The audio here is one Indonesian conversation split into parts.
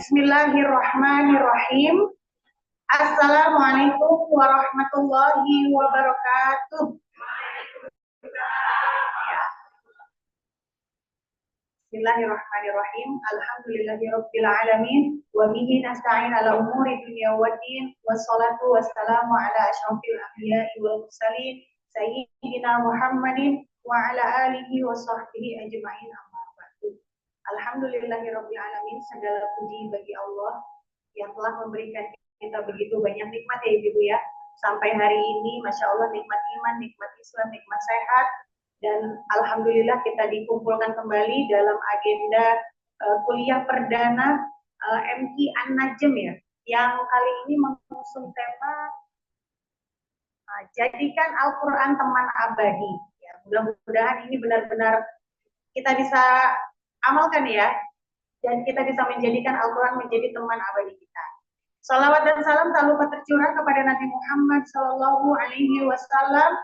Bismillahirrahmanirrahim. Assalamualaikum warahmatullahi wabarakatuh. Bismillahirrahmanirrahim. Alhamdulillahirabbil alamin wa bihi nasta'in ala umuri dunya waddin wassalatu wassalamu ala asyrofil anbiya'i wal mursalin sayyidina Muhammadin wa ala alihi wa sahbihi ajma'in amma ba'du. Alhamdulillahirabbil alamin, segala puji bagi Allah yang telah memberikan kita begitu banyak nikmat ya Ibu ya. Sampai hari ini Masya Allah, nikmat iman, nikmat Islam, nikmat sehat. Dan alhamdulillah kita dikumpulkan kembali dalam agenda kuliah perdana MI An-Najm ya, yang kali ini mengusung tema jadikan Al-Quran teman abadi. Ya, mudah-mudahan ini benar-benar kita bisa amalkan ya, dan kita bisa menjadikan Al-Quran menjadi teman abadi kita. Salawat dan salam tak lupa tercurah kepada Nabi Muhammad Sallallahu Alaihi Wasallam,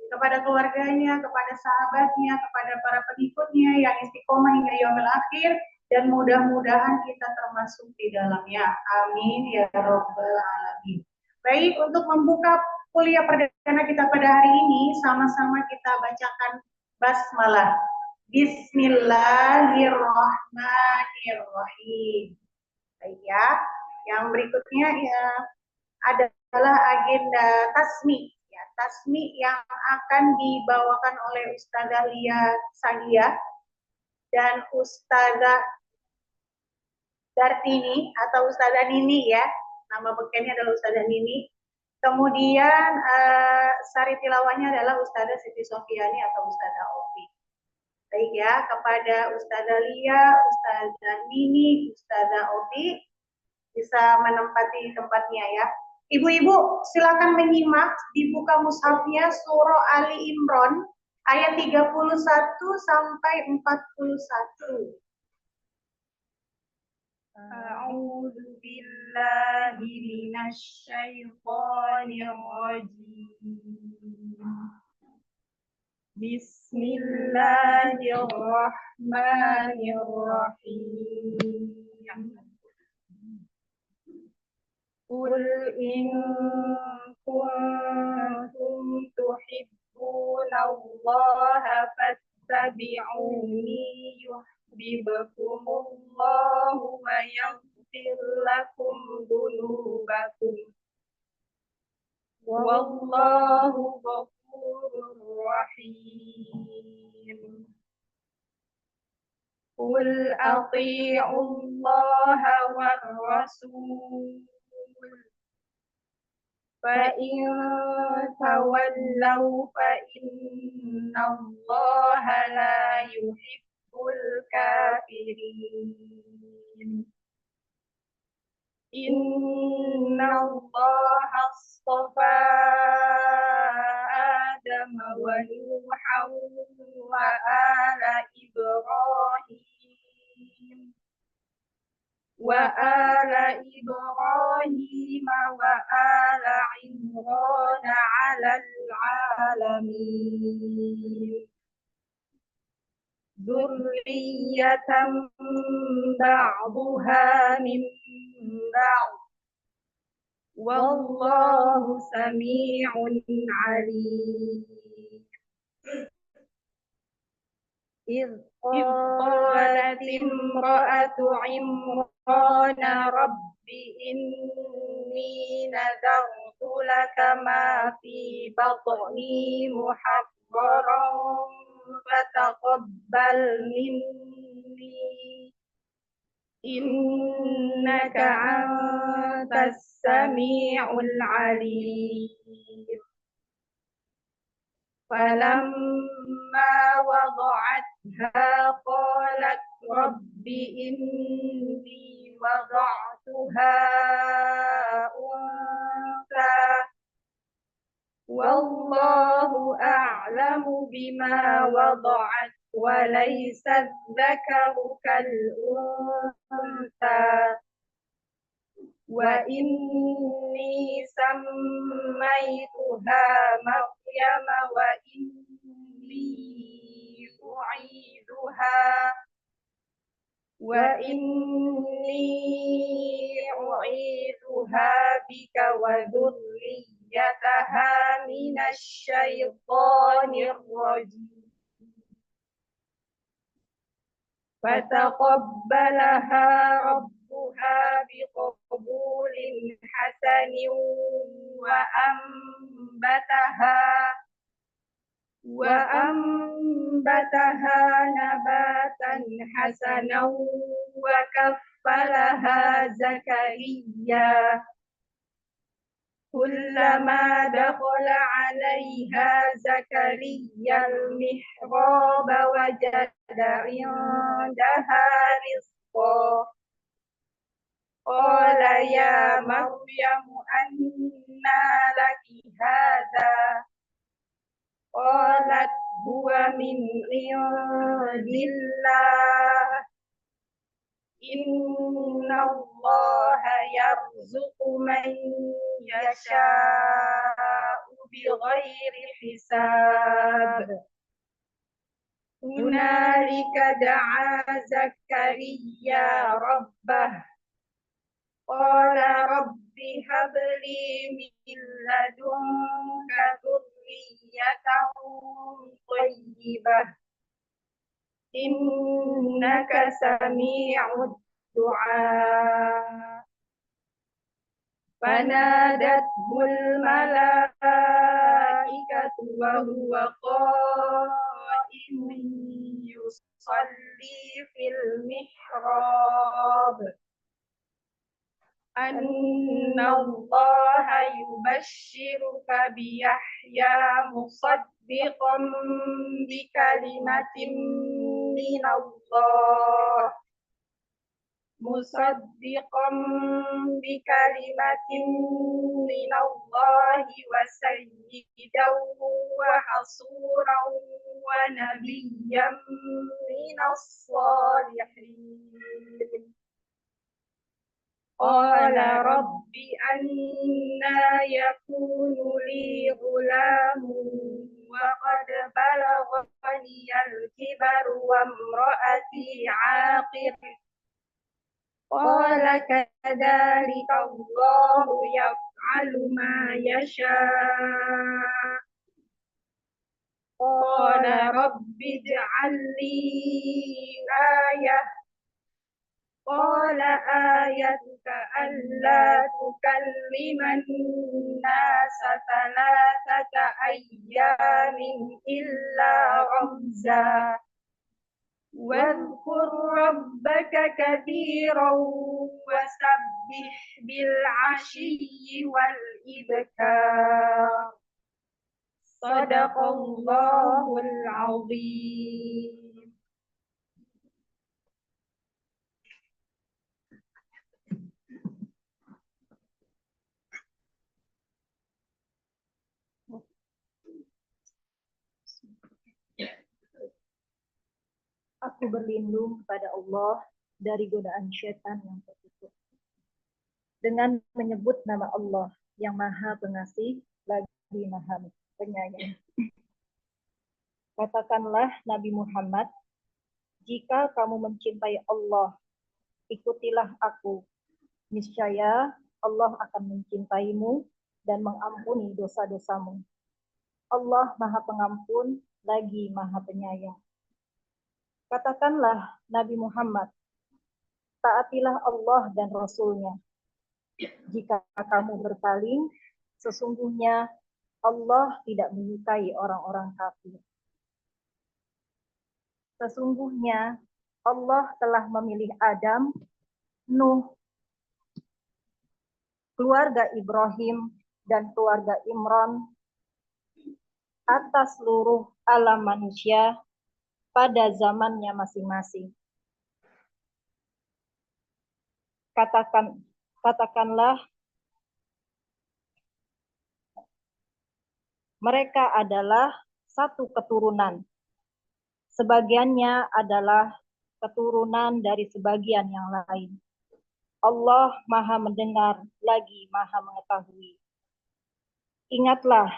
kepada keluarganya, kepada sahabatnya, kepada para pengikutnya yang istiqomah hingga yaumil akhir, dan mudah-mudahan kita termasuk di dalamnya. Amin ya rabbal alamin. Baik, untuk membuka kuliah perdana kita pada hari ini, sama-sama kita bacakan basmalah. Bismillahirrahmanirrahim. Baik ya. Yang berikutnya ya adalah agenda tasmi. Tasmi yang akan dibawakan oleh Ustazah Lia Sagia dan Ustazah Dartini atau Ustazah Nini ya, nama bekennya adalah Ustazah Nini. Kemudian sari tilawahnya adalah Ustazah Siti Sofiani atau Ustazah Ofi. Baik ya, kepada Ustazah Lia, Ustazah Nini, Ustazah Ofi bisa menempati tempatnya ya. Ibu-ibu silakan menyimak, dibuka mushafnya surah Ali Imran ayat 31 sampai 41. A'udzu billahi minasy syaithanir rajim. Bismillahirrahmanirrahim. Qul in kuntum tuhibbuna Allaha fattabi'uni yuhibbukumullahu wa yaghfir lakum dzunubakum. Wallahu ghafurur rahim. Qul ati'u Allaha war rasul. فَإِن تَوَلَّوْا فَإِنَّ اللَّهَ لَا يُحِبُّ الْكَافِرِينَ إِنَّ اللَّهَ اصْطَفَى آدَمَ وَنُوحًا وَآلَ إِبْرَاهِيمَ وآل إبراهيم وآل عمران على العالمين ذرية بعضها من بعض والله سميع عليم إذ قالت امرأة عمران رب إني نذرت لك ما في بطني محررا فتقبل مني إنك أنت السميع العليم فلما وضعتها قالت رب إني وضعتها أنثى والله أعلم بما وضعت وليس الذكر كالأنثى وإني سميتها مريم وإني أعيذها وإني أعيذها بك وذريتها من الشيطان الرجيم فتقبلها ربها بقبول حسن وأنبتها نباتا حسنا وكفلها زكريا كلما دخل عليها زكريا المحراب وجد عندها رزقا قال يا مريم أنى لك هذا قالت هو من عند الله إن الله يرزق من يشاء بغير حساب هنالك دعا زكريا ربه قال رب هب لي من لدنك ذرية طيبة إنك سميع الدعاء فنادته الملائكة وهو قائم يصلي في المحراب أن الله يبشرك بيحيى مصدقا بكلمة من الله وسيدا وحصورا ونبيا من الصالحين قال رب أنى يكون لي غلام وقد بلغني الكبر وامرأتي عاقر قال كذلك الله يفعل ما يشاء قال رب اجعل لي آية قال آيتك ألا تكلم الناس 3 أيام إلا رمزا واذكر ربك كثيرا وسبح بالعشي والإبكار صدق الله العظيم. Aku berlindung kepada Allah dari godaan syaitan yang terkutuk. Dengan menyebut nama Allah yang Maha Pengasih lagi Maha Penyayang. Katakanlah Nabi Muhammad, jika kamu mencintai Allah, ikutilah aku. Niscaya Allah akan mencintaimu dan mengampuni dosa-dosamu. Allah Maha Pengampun lagi Maha Penyayang. Katakanlah Nabi Muhammad, taatilah Allah dan Rasul-Nya. Jika kamu berpaling, sesungguhnya Allah tidak menyukai orang-orang kafir. Sesungguhnya Allah telah memilih Adam, Nuh, keluarga Ibrahim, dan keluarga Imran atas seluruh alam manusia pada zamannya masing-masing. Katakanlah, mereka adalah satu keturunan. Sebagiannya adalah keturunan dari sebagian yang lain. Allah Maha mendengar lagi Maha mengetahui. Ingatlah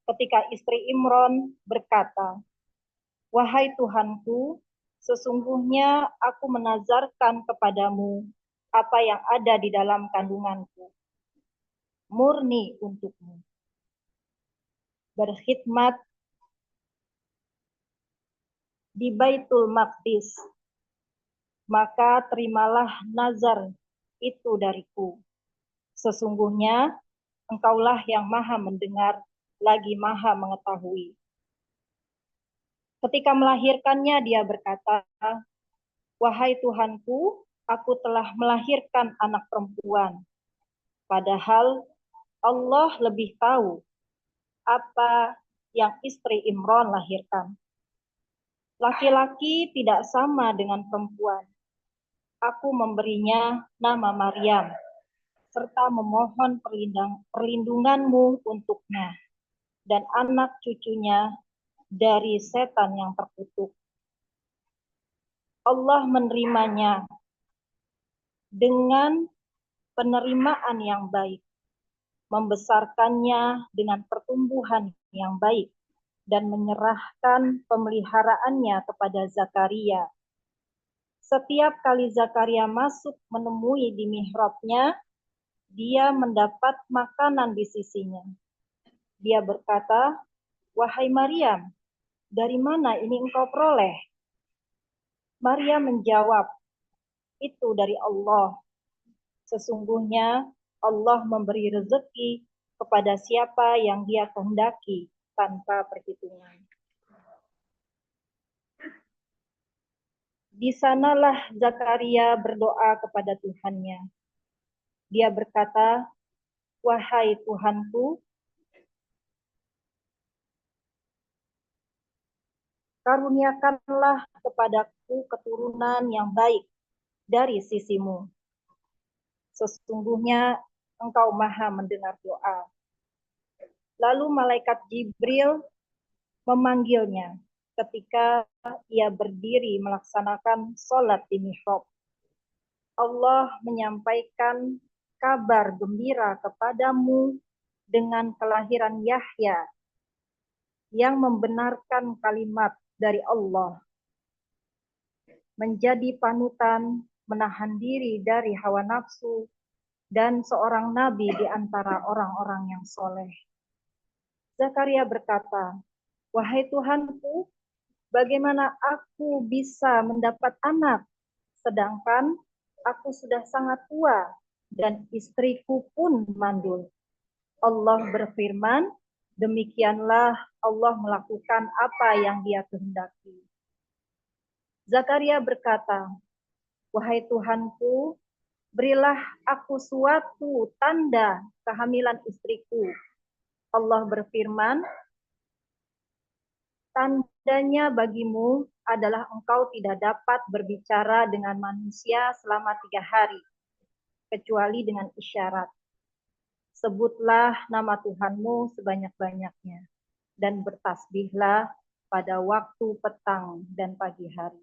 ketika istri Imran berkata, wahai Tuhanku, Sesungguhnya aku menazarkan kepadamu apa yang ada di dalam kandunganku, murni untukmu. Berkhidmat di Baitul Maqdis, maka terimalah nazar itu dariku. Sesungguhnya engkaulah yang maha mendengar, lagi maha mengetahui. Ketika melahirkannya, dia berkata, wahai Tuhanku, aku telah melahirkan anak perempuan. Padahal Allah lebih tahu apa yang istri Imran lahirkan. Laki-laki tidak sama dengan perempuan. Aku memberinya nama Maryam, serta memohon perlindunganmu untuknya dan anak cucunya dari setan yang terkutuk. Allah menerimanya dengan penerimaan yang baik, membesarkannya dengan pertumbuhan yang baik, dan menyerahkan pemeliharaannya kepada Zakaria. Setiap kali Zakaria masuk menemui di mihrabnya, dia mendapat makanan di sisinya. Dia berkata, wahai Maryam, dari mana ini engkau peroleh? Maria menjawab, itu dari Allah. Sesungguhnya Allah memberi rezeki kepada siapa yang dia kehendaki tanpa perhitungan. Di sanalah Zakaria berdoa kepada Tuhannya. Dia berkata, wahai Tuhanku, karuniakanlah kepadaku keturunan yang baik dari sisimu. Sesungguhnya engkau maha mendengar doa. Lalu malaikat Jibril memanggilnya ketika ia berdiri melaksanakan sholat di mihrab. Allah menyampaikan kabar gembira kepadamu dengan kelahiran Yahya yang membenarkan kalimat dari Allah, menjadi panutan, menahan diri dari hawa nafsu, dan seorang nabi di antara orang-orang yang soleh. Zakaria berkata, wahai Tuhanku, bagaimana aku bisa mendapat anak, sedangkan aku sudah sangat tua dan istriku pun mandul. Allah berfirman, demikianlah Allah melakukan apa yang dia kehendaki. Zakaria berkata, wahai Tuhanku, berilah aku suatu tanda kehamilan istriku. Allah berfirman, tandanya bagimu adalah engkau tidak dapat berbicara dengan manusia selama 3 hari, kecuali dengan isyarat. Sebutlah nama Tuhanmu sebanyak-banyaknya, dan bertasbihlah pada waktu petang dan pagi hari.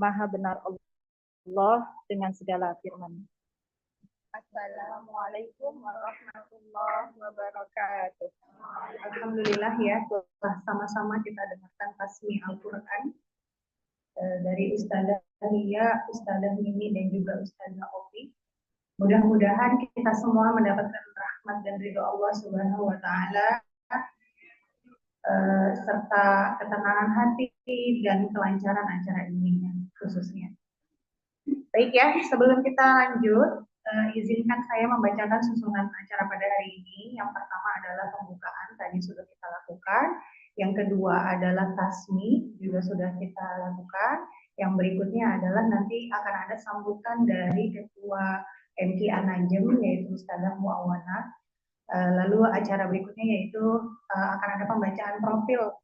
Maha benar Allah dengan segala firman. Assalamualaikum warahmatullahi wabarakatuh. Alhamdulillah ya, telah sama-sama kita dengarkan tasmi Al-Quran dari Ustazah Lia, Ustazah Mimi, dan juga Ustazah Ofi. Mudah-mudahan kita semua mendapatkan rahmat dan ridho Allah Subhanahu wa Ta'ala, serta ketenangan hati dan kelancaran acara ini khususnya. Baik ya, sebelum kita lanjut, izinkan saya membacakan susunan acara pada hari ini. Yang pertama adalah pembukaan, tadi sudah kita lakukan. Yang kedua adalah tasmi, juga sudah kita lakukan. Yang berikutnya adalah nanti akan ada sambutan dari Ketua MK An-Najm, yaitu Ustazah Muawana. Lalu acara berikutnya yaitu akan ada pembacaan profil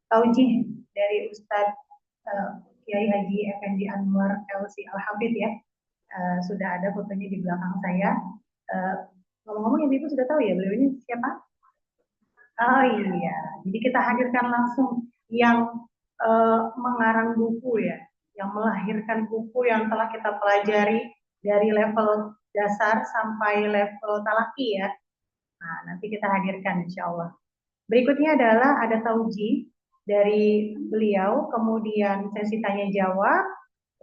taujih dari Ustadz Kiai Haji Effendi Anwar LC Al-Hafidh ya. Sudah ada fotonya di belakang saya. Ngomong-ngomong, ibu sudah tahu ya beliau ini siapa? Oh iya, jadi kita hadirkan langsung yang mengarang buku ya, yang melahirkan buku yang telah kita pelajari dari level dasar sampai level talaki ya. Nah, nanti kita hadirkan insya Allah. Berikutnya adalah ada tauji dari beliau, kemudian sesi tanya jawab,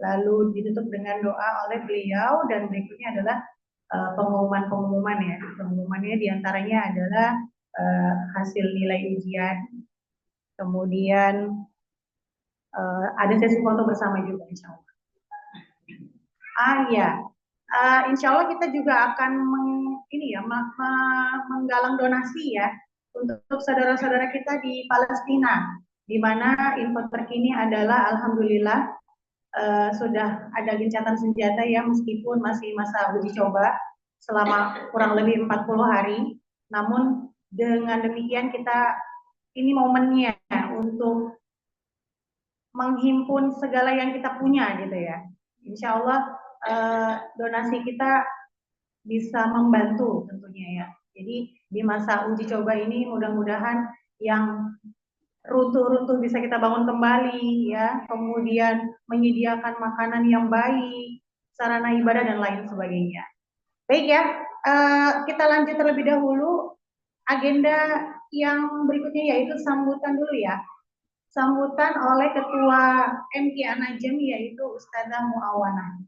lalu ditutup dengan doa oleh beliau, dan berikutnya adalah pengumuman-pengumuman ya. Pengumumannya diantaranya adalah hasil nilai ujian, kemudian ada sesi foto bersama juga insya Allah. Ya, insya Allah kita juga akan menggalang donasi ya untuk saudara-saudara kita di Palestina, di mana info terkini adalah alhamdulillah sudah ada gencatan senjata ya, meskipun masih masa uji coba selama kurang lebih 40 hari. Namun dengan demikian kita ini momennya untuk menghimpun segala yang kita punya gitu ya. Insya Allah donasi kita bisa membantu tentunya ya. Jadi di masa uji coba ini mudah-mudahan yang runtuh-runtuh bisa kita bangun kembali ya, kemudian menyediakan makanan yang baik, sarana ibadah dan lain sebagainya. Baik ya, kita lanjut terlebih dahulu agenda yang berikutnya, yaitu sambutan dulu ya. Sambutan oleh Ketua MK An-Najm, yaitu Ustadzah Muawana.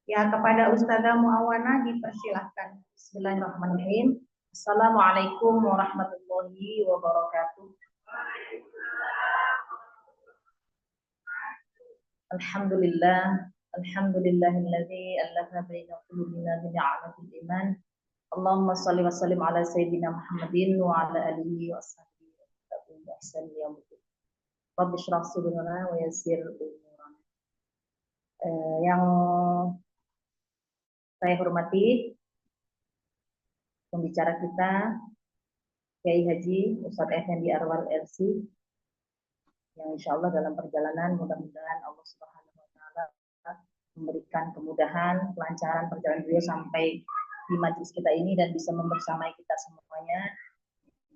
Ya, kepada Ustadzah Muawana dipersilahkan. Bismillahirrahmanirrahim. Assalamualaikum warahmatullahi wabarakatuh. Alhamdulillah, alhamdulillahilladzi allafa baina qulubina bi ni'matil iman. Allahumma shalli wa sallim ala sayyidina Muhammadin wa ala alihi wa sahbihi wa sallam. Rabbi shrah sadrana wa yassir umurana. Yang saya hormati pembicara kita Kiai Haji Ustadz Effendi Arwal LC, yang insya Allah dalam perjalanan mudah-mudahan Allah Subhanahu wa Ta'ala memberikan kemudahan, kelancaran perjalanan beliau sampai di majelis kita ini dan bisa membersamai kita semuanya,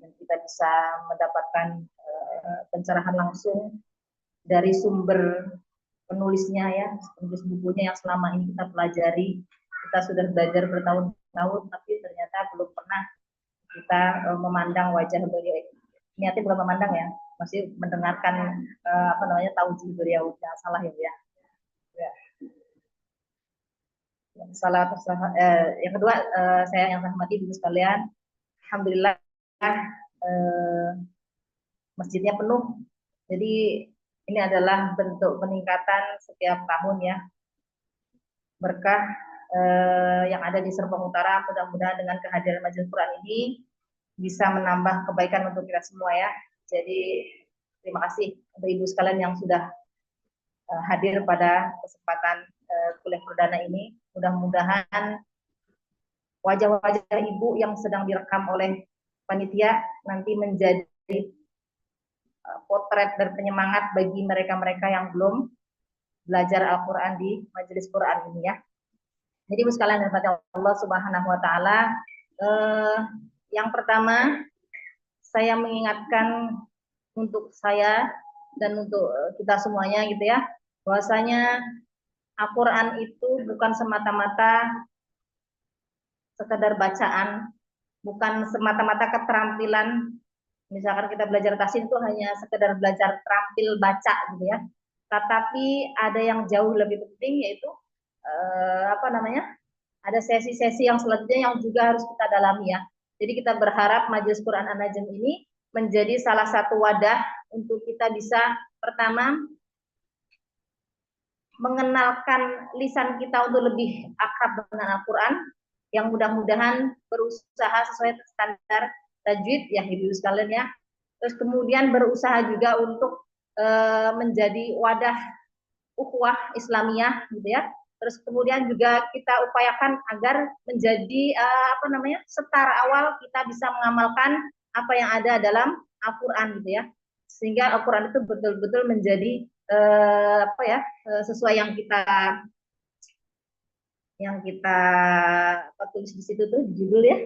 dan kita bisa mendapatkan pencerahan langsung dari sumber penulisnya ya, penulis bukunya yang selama ini kita pelajari. Kita sudah belajar bertahun-tahun, tapi ternyata belum pernah kita memandang wajah beliau. Niatnya bukan memandang ya, masih mendengarkan taujih beliau. Jangan salah ya, ya. Yang kedua, saya yang hormati ibu sekalian, alhamdulillah masjidnya penuh. Jadi ini adalah bentuk peningkatan setiap tahun ya, berkah yang ada di Serpong Utara. Mudah-mudahan dengan kehadiran Majelis Quran ini bisa menambah kebaikan untuk kita semua ya. Jadi terima kasih untuk ibu sekalian yang sudah hadir pada kesempatan kuliah perdana ini. Mudah-mudahan wajah-wajah ibu yang sedang direkam oleh panitia nanti menjadi potret dan penyemangat bagi mereka-mereka yang belum belajar Al-Quran di majelis Quran ini ya. Jadi ibu sekalian yang dirahmati Allah Subhanahu wa Ta'ala, yang pertama saya mengingatkan untuk saya dan untuk kita semuanya gitu ya, bahwasanya Al-Quran itu bukan semata-mata sekedar bacaan, bukan semata-mata keterampilan. Misalkan kita belajar tahsin itu hanya sekedar belajar terampil baca gitu ya, tetapi ada yang jauh lebih penting, yaitu ada sesi-sesi yang selanjutnya yang juga harus kita dalami ya. Jadi kita berharap Majelis Quran An-Najm ini menjadi salah satu wadah untuk kita bisa pertama mengenalkan lisan kita untuk lebih akrab dengan Al-Quran, yang mudah-mudahan berusaha sesuai standar tajwid ya ibu sekalian ya. Terus kemudian berusaha juga untuk menjadi wadah ukhuwah Islamiyah gitu ya. Terus kemudian juga kita upayakan agar menjadi setara awal kita bisa mengamalkan apa yang ada dalam Al-Quran gitu ya, sehingga Al-Quran itu betul-betul menjadi sesuai yang kita tulis di situ tuh judul ya.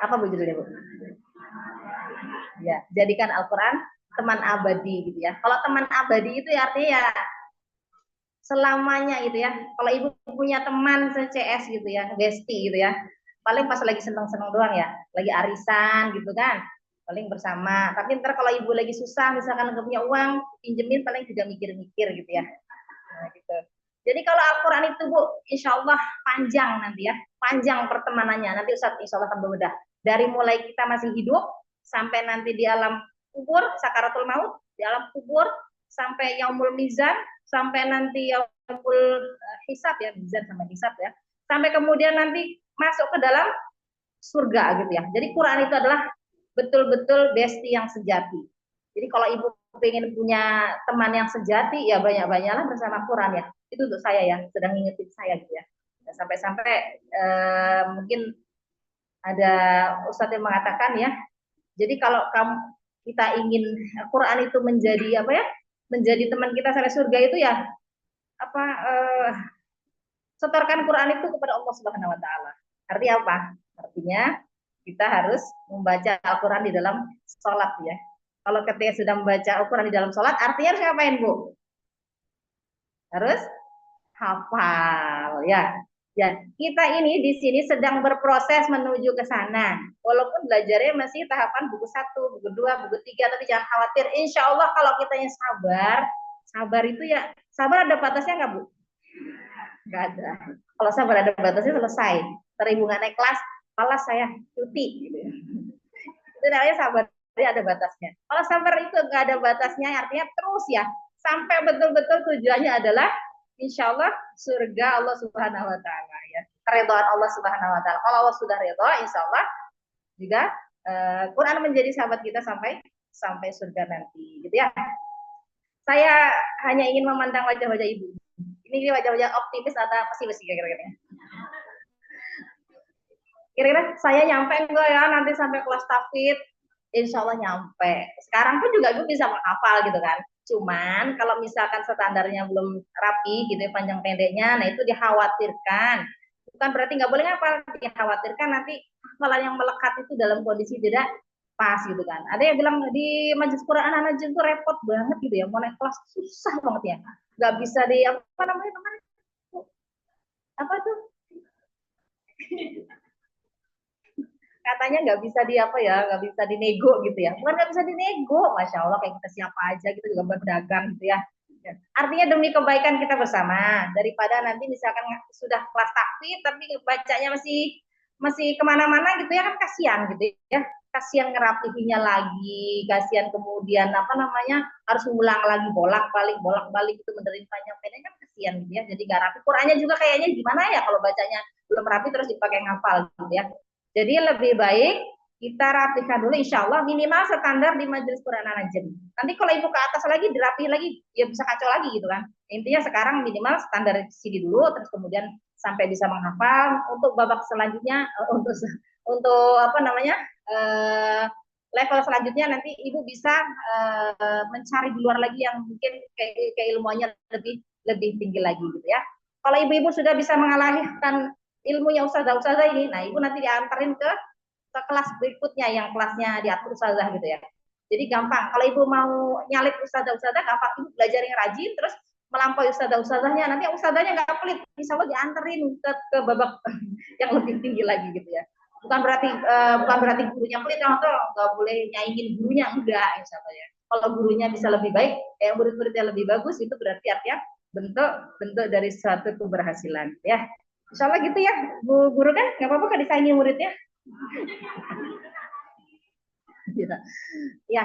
Apa bu judulnya bu? Ya, jadikan Al-Quran teman abadi gitu ya. Kalau teman abadi itu ya artinya ya selamanya gitu ya. Kalau ibu punya teman CS gitu ya, bestie gitu ya, paling pas lagi seneng-seneng doang ya, lagi arisan gitu kan, paling bersama. Tapi ntar kalau ibu lagi susah, misalkan nggak punya uang, pinjemin paling juga mikir-mikir gitu ya. Nah, gitu. Jadi kalau Al-Quran itu Bu, insya Allah panjang nanti ya, panjang pertemanannya. Nanti Ustadz insya Allah akan berbeda. Dari mulai kita masih hidup, sampai nanti di alam kubur, sakaratul maut, di alam kubur, sampai yaumul mizan, sampai nanti yaumul hisab ya, mizan sama hisab ya. Sampai kemudian nanti masuk ke dalam surga gitu ya. Jadi Quran itu adalah betul-betul besti yang sejati. Jadi kalau ibu pengen punya teman yang sejati, ya banyak-banyaklah bersama Quran ya. Itu untuk saya ya, sedang ngingetin saya gitu ya. Sampai-sampai mungkin ada Ustadz yang mengatakan ya, jadi kalau kita ingin Quran itu menjadi apa ya, menjadi teman kita sampai surga itu ya, apa setorkan Quran itu kepada Allah Subhanahu Wa Taala. Artinya apa? Artinya kita harus membaca Al-Quran di dalam sholat ya. Kalau ketika sudah membaca Al-Quran di dalam sholat, artinya harus ngapain Bu? Harus hafal ya. Ya, kita ini di sini sedang berproses menuju ke sana. Walaupun belajarnya masih tahapan buku 1, buku 2, buku 3, tapi jangan khawatir. Insya Allah kalau kita yang sabar itu ya, sabar ada batasnya nggak Bu? Nggak ada. Kalau sabar ada batasnya selesai. Teribu nggak naik kelas, malas saya cuti. Gitu. Itu namanya sabar, ada batasnya. Kalau sabar itu nggak ada batasnya, artinya terus ya, sampai betul-betul tujuannya adalah insya Allah surga Allah Subhanahu Wa Taala ya, keridhaan Allah Subhanahu Wa Taala. Kalau Allah sudah ridha, insya Allah juga Quran menjadi sahabat kita sampai surga nanti, gitu ya. Saya hanya ingin memandang wajah-wajah ibu. Ini wajah-wajah optimis atau pesimis kira-kira? Kira-kira saya nyampe enggak ya nanti sampai kelas tahfidz? Insya Allah nyampe. Sekarang pun juga gue bisa menghafal gitu kan. Cuman kalau misalkan standarnya belum rapi gitu ya, panjang pendeknya, nah itu dikhawatirkan. Bukan berarti nggak boleh ngapal, dikhawatirkan nanti hafalan yang melekat itu dalam kondisi tidak pas gitu kan. Ada yang bilang di majelis Quran anak-anak jin tuh repot banget gitu ya, mau naik kelas susah banget ya. Nggak bisa di apa namanya kemarin? Apa tuh? Katanya nggak bisa di apa ya, nggak bisa dinego gitu ya. Bukan nggak bisa dinego, masya Allah kayak kita siapa aja kita juga berdagang gitu ya. Artinya demi kebaikan kita bersama, daripada nanti misalkan sudah kelas tahfidz tapi bacanya masih kemana-mana gitu ya, kan kasihan gitu ya. Kasihan ngerapihinnya lagi, kasihan kemudian apa namanya harus ngulang lagi bolak-balik itu benerin panjang pendek kan kasihan gitu ya. Jadi nggak rapi. Qurannya juga kayaknya gimana ya kalau bacanya belum rapi terus dipakai ngafal gitu ya. Jadi lebih baik kita rapikan dulu, insya Allah minimal standar di majelis Quran An-Najm. Nanti kalau ibu ke atas lagi, dirapi lagi, ya bisa kacau lagi gitu kan. Intinya sekarang minimal standar CD dulu, terus kemudian sampai bisa menghafal. Untuk babak selanjutnya, untuk apa namanya level selanjutnya nanti ibu bisa mencari di luar lagi yang mungkin keilmuannya lebih tinggi lagi gitu ya. Kalau ibu-ibu sudah bisa mengalahkan ilmunya ustazah ini, nah ibu nanti diantarin ke kelas berikutnya yang kelasnya diatur ustazah gitu ya. Jadi gampang. Kalau ibu mau nyalip ustazah gampang, ibu belajar yang rajin terus melampaui ustazahnya. Nanti ustazahnya nggak pelit, insya Allah dianterin ke babak yang lebih tinggi lagi gitu ya. Bukan berarti gurunya pelit, atau nggak boleh nyaingin gurunya, enggak insya Allah ya. Kalau gurunya bisa lebih baik, murid-muridnya lebih bagus, itu berarti artinya bentuk dari suatu keberhasilan ya. Insya Allah gitu ya, Bu Guru kan nggak apa-apa kan disaingin muridnya. Ya,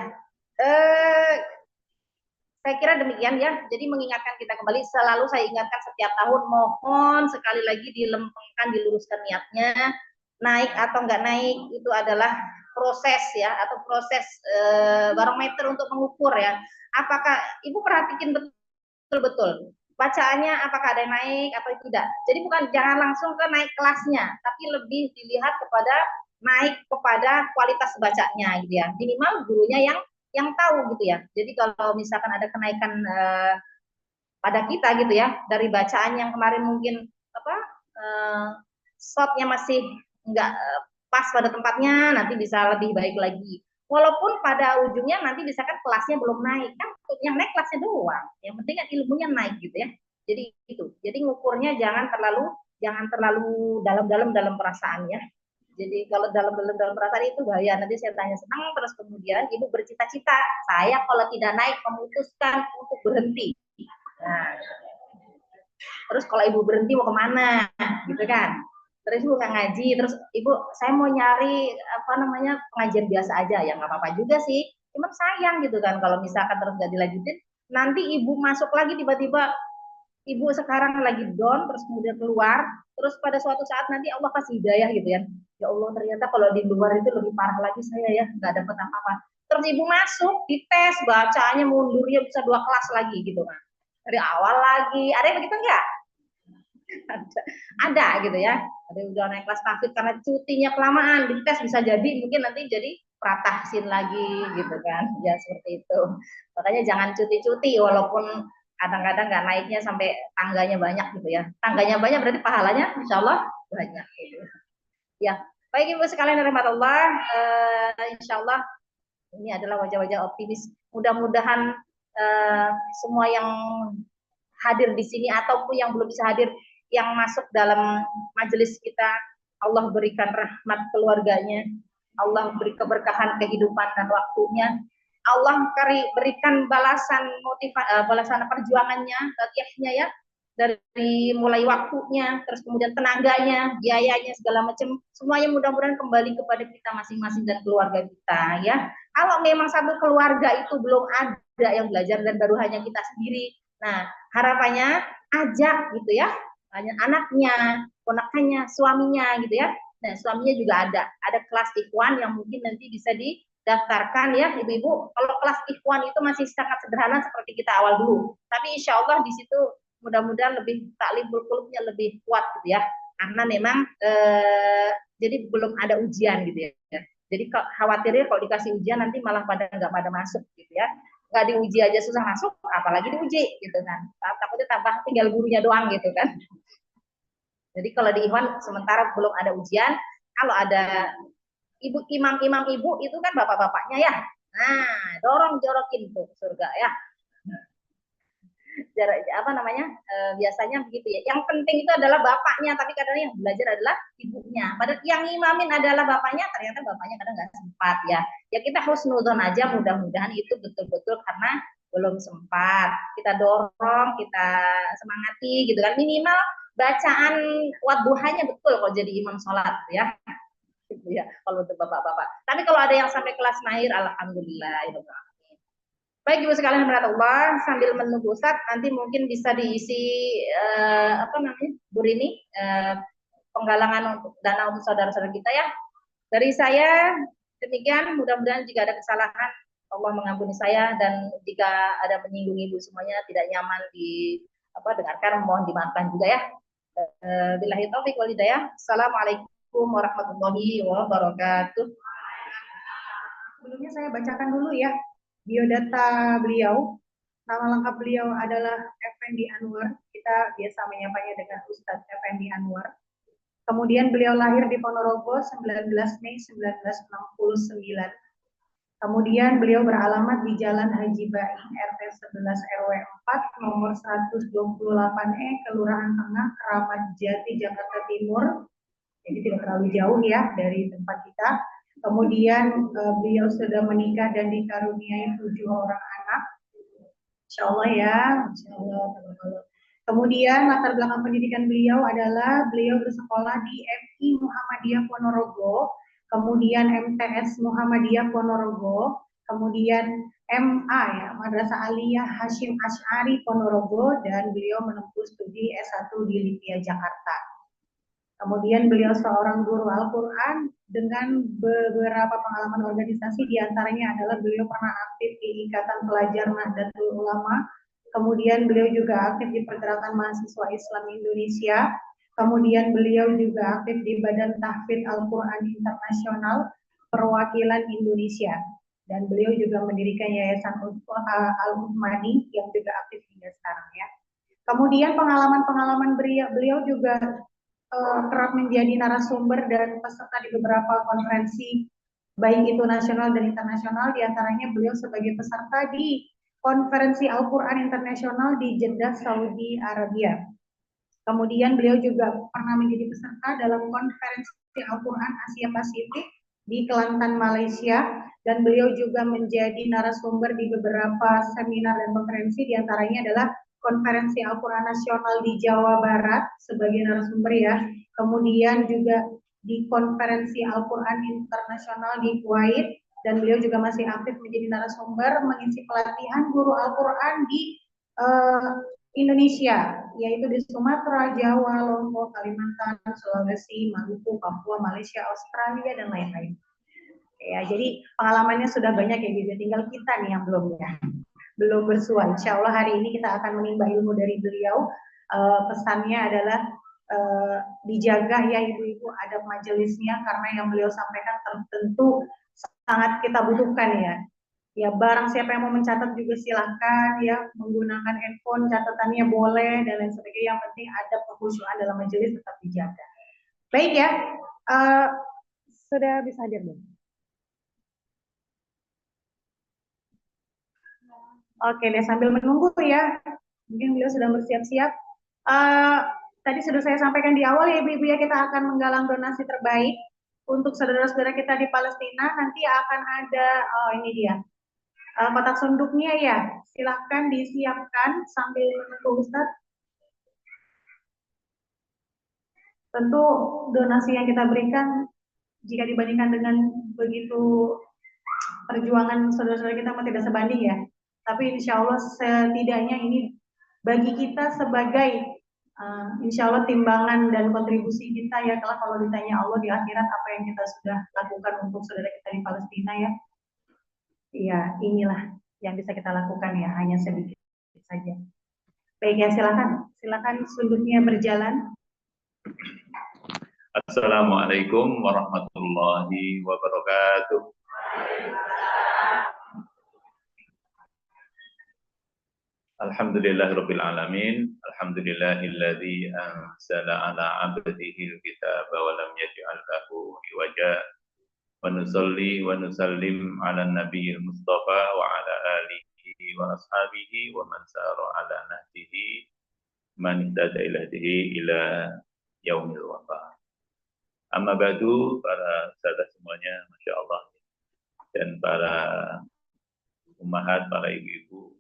saya kira demikian ya. Jadi mengingatkan kita kembali, selalu saya ingatkan setiap tahun, mohon sekali lagi dilempengkan, diluruskan niatnya. Naik atau nggak naik itu adalah proses ya, atau proses barometer untuk mengukur ya. Apakah ibu perhatikan betul-betul bacaannya apakah ada yang naik atau tidak. Jadi bukan jangan langsung ke naik kelasnya, tapi lebih dilihat kepada naik kepada kualitas bacanya gitu ya. Minimal gurunya yang tahu gitu ya. Jadi kalau misalkan ada kenaikan pada kita gitu ya, dari bacaan yang kemarin mungkin apa shotnya masih nggak pas pada tempatnya, nanti bisa lebih baik lagi. Walaupun pada ujungnya nanti misalkan kelasnya belum naik, kan yang naik kelasnya doang, yang penting kan ilmunya naik gitu ya. Jadi itu, jadi ngukurnya jangan terlalu dalam-dalam dalam perasaannya. Jadi kalau dalam perasaan itu bahaya. Nanti saya tanya senang, terus kemudian ibu bercita-cita, saya kalau tidak naik memutuskan untuk berhenti. Nah, terus kalau ibu berhenti mau kemana, gitu kan? Terus ibu nggak ngaji, terus ibu saya mau nyari pengajian biasa aja, ya nggak apa-apa juga sih. Cuman sayang gitu kan kalau misalkan terus nggak dilanjutin, nanti ibu masuk lagi tiba-tiba ibu sekarang lagi down, terus kemudian keluar, terus pada suatu saat nanti Allah kasih hidayah gitu ya. Ya Allah ternyata kalau di luar itu lebih parah lagi saya ya, nggak dapat apa-apa. Terus ibu masuk, dites, bacaannya mundurnya bisa 2 kelas lagi gitu kan. Dari awal lagi, ada yang begitu enggak? Ada gitu ya. Ada yang udah naik kelas tahfidz karena cutinya kelamaan, dites bisa jadi mungkin nanti jadi pratahsin lagi gitu kan. Ya seperti itu. Makanya jangan cuti-cuti walaupun kadang-kadang nggak naiknya sampai tangganya banyak gitu ya. Tangganya banyak berarti pahalanya insya Allah banyak gitu. Ya, baik ibu sekalian rahmatullah, insya Allah ini adalah wajah-wajah optimis. Mudah-mudahan semua yang hadir di sini ataupun yang belum bisa hadir, yang masuk dalam majelis kita, Allah berikan rahmat keluarganya, Allah beri keberkahan kehidupan dan waktunya, Allah berikan balasan perjuangannya, takiahnya ya, dari mulai waktunya, terus kemudian tenaganya, biayanya, segala macam, semuanya mudah-mudahan kembali kepada kita masing-masing dan keluarga kita ya. Kalau memang satu keluarga itu belum ada yang belajar dan baru hanya kita sendiri, nah harapannya ajak gitu ya, anaknya, ponakannya, suaminya gitu ya. Nah suaminya juga ada kelas ikhwan yang mungkin nanti bisa daftarkan ya ibu-ibu. Kalau kelas ikhwan itu masih sangat sederhana seperti kita awal dulu, tapi insya Allah di situ mudah-mudahan lebih taklimul qulubnya lebih kuat gitu ya, karena memang jadi belum ada ujian gitu ya. Jadi khawatirnya kalau dikasih ujian nanti malah nggak pada masuk gitu ya. Nggak diuji aja susah masuk, apalagi diuji gitu kan. Takutnya tambah tinggal gurunya doang gitu kan. Jadi kalau di Ikhwan sementara belum ada ujian, kalau ada imam-imam ibu itu kan bapak-bapaknya ya. Nah, dorong-jorokin tuh surga ya. Biasanya begitu ya. Yang penting itu adalah bapaknya, tapi kadang yang belajar adalah ibunya. Padahal yang imamin adalah bapaknya, ternyata bapaknya kadang nggak sempat ya. Ya kita husnudzon aja, mudah-mudahan itu betul-betul karena belum sempat. Kita dorong, kita semangati gitu kan. Minimal bacaan wadduhanya betul kalau jadi imam sholat ya. Gitu ya, kalau untuk bapak-bapak. Tapi kalau ada yang sampai kelas mahir, alhamdulillah. Baik ibu sekalian Allah, sambil menunggu Ustaz, nanti mungkin bisa diisi Bu Rini, penggalangan untuk dana untuk saudara-saudara kita ya. Dari saya demikian, mudah-mudahan jika ada kesalahan Allah mengampuni saya, dan jika ada menyinggung ibu semuanya tidak nyaman dengarkan, mohon dimaafkan juga ya. Billahi taufik wal hidayah. Assalamualaikum warahmatullahi wabarakatuh. Sebelumnya saya bacakan dulu ya biodata beliau. Nama lengkap beliau adalah Effendi Anwar. Kita biasa menyapanya dengan Ustadz Effendi Anwar. Kemudian beliau lahir di Ponorogo 19 Mei 1969. Kemudian beliau beralamat di Jalan Haji Bain, RT 11 RW 4, nomor 128E, Kelurahan Tengah, Keramat Jati, Jakarta Timur. Jadi tidak terlalu jauh ya dari tempat kita. Kemudian beliau sudah menikah dan dikaruniai 7 orang anak. Insya Allah ya, Insya Allah. Kemudian latar belakang pendidikan beliau adalah beliau bersekolah di MI Muhammadiyah Ponorogo, kemudian MTS Muhammadiyah Ponorogo, kemudian MA ya, Madrasah Aliyah Hashim Asy'ari Ponorogo, dan beliau menempuh studi S1 di Lipia Jakarta. Kemudian beliau seorang guru Al-Quran dengan beberapa pengalaman organisasi, diantaranya adalah beliau pernah aktif di Ikatan Pelajar Nahdlatul Ulama, kemudian beliau juga aktif di Pergerakan Mahasiswa Islam Indonesia, kemudian beliau juga aktif di Badan Tahfidz Al-Quran Internasional Perwakilan Indonesia, dan beliau juga mendirikan Yayasan Al-Uthmani yang juga aktif hingga sekarang ya. Kemudian pengalaman-pengalaman beliau juga kerap menjadi narasumber dan peserta di beberapa konferensi baik itu nasional dan internasional. Diantaranya beliau sebagai peserta di konferensi Al-Quran Internasional di Jeddah, Saudi Arabia. Kemudian beliau juga pernah menjadi peserta dalam konferensi Al-Quran Asia Pasifik di Kelantan, Malaysia, dan beliau juga menjadi narasumber di beberapa seminar dan konferensi, diantaranya adalah Konferensi Al-Quran Nasional di Jawa Barat sebagai narasumber ya, kemudian juga di Konferensi Al-Quran Internasional di Kuwait, dan beliau juga masih aktif menjadi narasumber mengisi pelatihan guru Al-Quran di Indonesia, yaitu di Sumatera, Jawa, Lombok, Kalimantan, Sulawesi, Maluku, Papua, Malaysia, Australia, dan lain-lain. Ya, jadi pengalamannya sudah banyak ya, jadi tinggal kita nih yang belum ya, belum bersua. Insya Allah hari ini kita akan menimba ilmu dari beliau. Pesannya adalah dijaga ya ibu-ibu adab majelisnya, karena yang beliau sampaikan tentu sangat kita butuhkan ya. Ya, barang siapa yang mau mencatat juga silahkan ya, menggunakan handphone, catatannya boleh dan lain sebagainya. Yang penting ada kekhusyuan dalam majelis tetap dijaga. Baik ya, sudah bisa hadir belum? Oke deh, sambil menunggu ya, mungkin beliau sedang bersiap-siap. Tadi sudah saya sampaikan di awal ya ibu-ibu ya, kita akan menggalang donasi terbaik untuk saudara-saudara kita di Palestina. Nanti akan ada, ini dia, kotak sunduknya ya, silahkan disiapkan sambil menunggu Ustadz. Tentu donasi yang kita berikan jika dibandingkan dengan begitu perjuangan saudara-saudara kita tidak sebanding ya. Tapi insya Allah setidaknya ini bagi kita sebagai insya Allah timbangan dan kontribusi kita ya, kalau ditanya Allah di akhirat apa yang kita sudah lakukan untuk saudara kita di Palestina ya. Iya, inilah yang bisa kita lakukan ya, hanya sedikit saja. Baik ya, silakan sudutnya berjalan. Assalamualaikum warahmatullahi wabarakatuh. Alhamdulillahirabbil alamin. Alhamdulillahilladzi anzala ala 'abdihi al-kitaba wa lam yaj'al lahu iwaja. Wa nusalli wa nusallim 'ala nabiyil mustafa wa 'ala alihi wa ashabihi wa man sara 'ala nahjihi man ihtada ila ila yaumil wafa. Amma ba'du, para sahabat semuanya, Masya Allah, dan para ummahat, para ibu-ibu,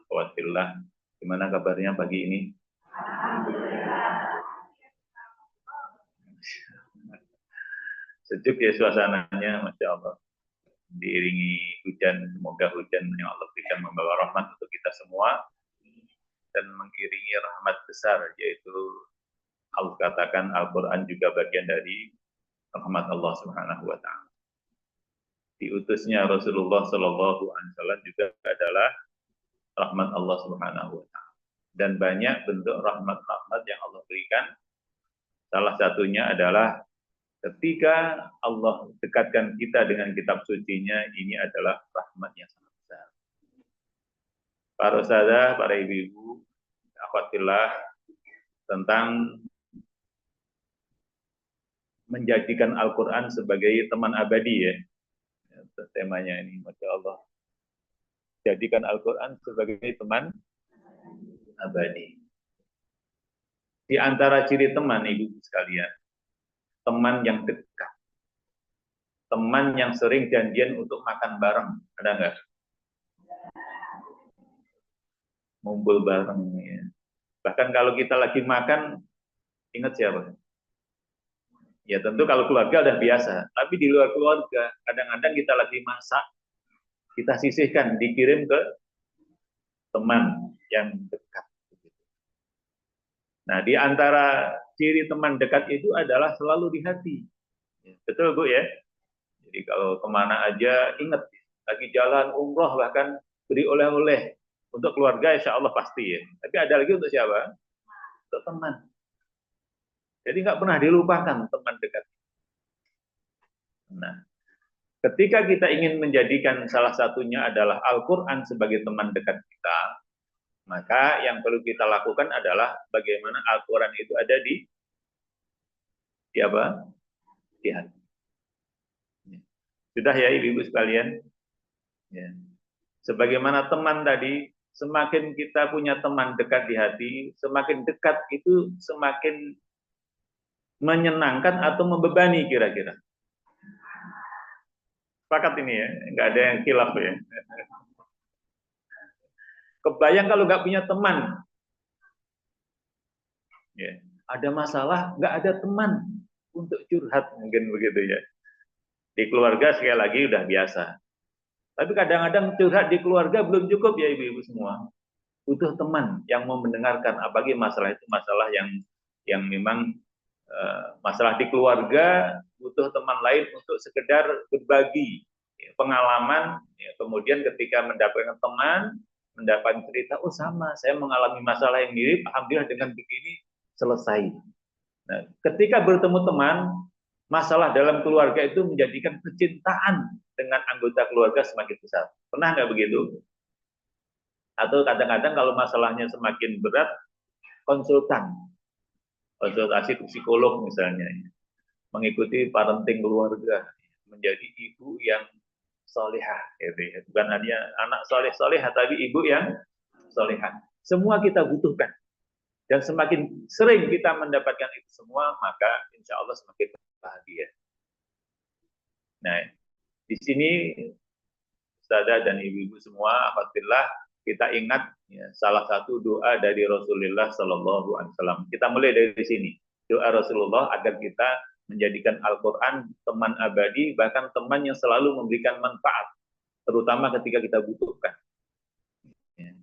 khawatirlah, gimana kabarnya pagi ini? Sejuk ya suasananya, Masya Allah. Diiringi hujan, semoga hujan yang Allah berikan membawa rahmat untuk kita semua, dan mengiringi rahmat besar, yaitu Allah katakan Al-Quran juga bagian dari rahmat Allah Subhanahu wa Ta'ala. Diutusnya Rasulullah Sallallahu Alaihi Wasallam juga adalah rahmat Allah Subhanahu wa Ta'ala. Dan banyak bentuk rahmat-rahmat yang Allah berikan. Salah satunya adalah ketika Allah dekatkan kita dengan kitab sucinya, ini adalah rahmat yang sangat besar. Para sahabat, para ibu-ibu, akhwatillah, tentang menjadikan Al-Quran sebagai teman abadi ya. Temanya ini, Masya Allah. Jadikan Al-Quran sebagai teman abadi. Di antara ciri teman, ibu sekalian, teman yang dekat. Teman yang sering janjian untuk makan bareng. Ada nggak? Ngumpul bareng. Ya. Bahkan kalau kita lagi makan, ingat siapa? Ya tentu kalau keluarga udah biasa, tapi di luar keluarga, kadang-kadang kita lagi masak, kita sisihkan, dikirim ke teman yang dekat. Nah, di antara ciri teman dekat itu adalah selalu di hati. Betul Bu ya? Jadi kalau kemana aja, ingat, lagi jalan umroh bahkan beri oleh-oleh. Untuk keluarga insya Allah pasti ya. Tapi ada lagi untuk siapa? Untuk teman. Jadi nggak pernah dilupakan teman dekat. Nah, ketika kita ingin menjadikan salah satunya adalah Al-Quran sebagai teman dekat kita, maka yang perlu kita lakukan adalah bagaimana Al-Quran itu ada di apa? Di hati. Sudah ya ibu-ibu sekalian? Ya. Sebagaimana teman tadi, semakin kita punya teman dekat di hati, semakin dekat itu semakin menyenangkan atau membebani kira-kira? Sepakat ini ya, nggak ada yang khilaf ya. Kebayang kalau nggak punya teman, ya, ada masalah nggak ada teman untuk curhat mungkin begitu ya. Di keluarga sekali lagi udah biasa. Tapi kadang-kadang curhat di keluarga belum cukup ya ibu-ibu semua. Butuh teman yang mau mendengarkan, apalagi masalah itu masalah yang memang masalah di keluarga, butuh teman lain untuk sekedar berbagi ya, pengalaman. Ya, kemudian ketika mendapatkan teman, mendapatkan cerita, oh sama, saya mengalami masalah yang mirip, alhamdulillah dengan begini selesai. Nah, ketika bertemu teman, masalah dalam keluarga itu menjadikan kecintaan dengan anggota keluarga semakin besar. Pernah nggak begitu? Atau kadang-kadang kalau masalahnya semakin berat, konsultasi psikolog misalnya, mengikuti parenting keluarga, menjadi ibu yang solehah, gitu ya. Bukan hanya anak soleh-soleh, tapi ibu yang solehah. Semua kita butuhkan. Dan semakin sering kita mendapatkan itu semua, maka insya Allah semakin bahagia. Nah, di sini Ustazah dan ibu-ibu semua, alhamdulillah kita ingat ya, salah satu doa dari Rasulullah Sallallahu Alaihi Wasallam. Kita mulai dari sini. Doa Rasulullah agar kita menjadikan Al-Quran teman abadi, bahkan teman yang selalu memberikan manfaat, terutama ketika kita butuhkan. Ya.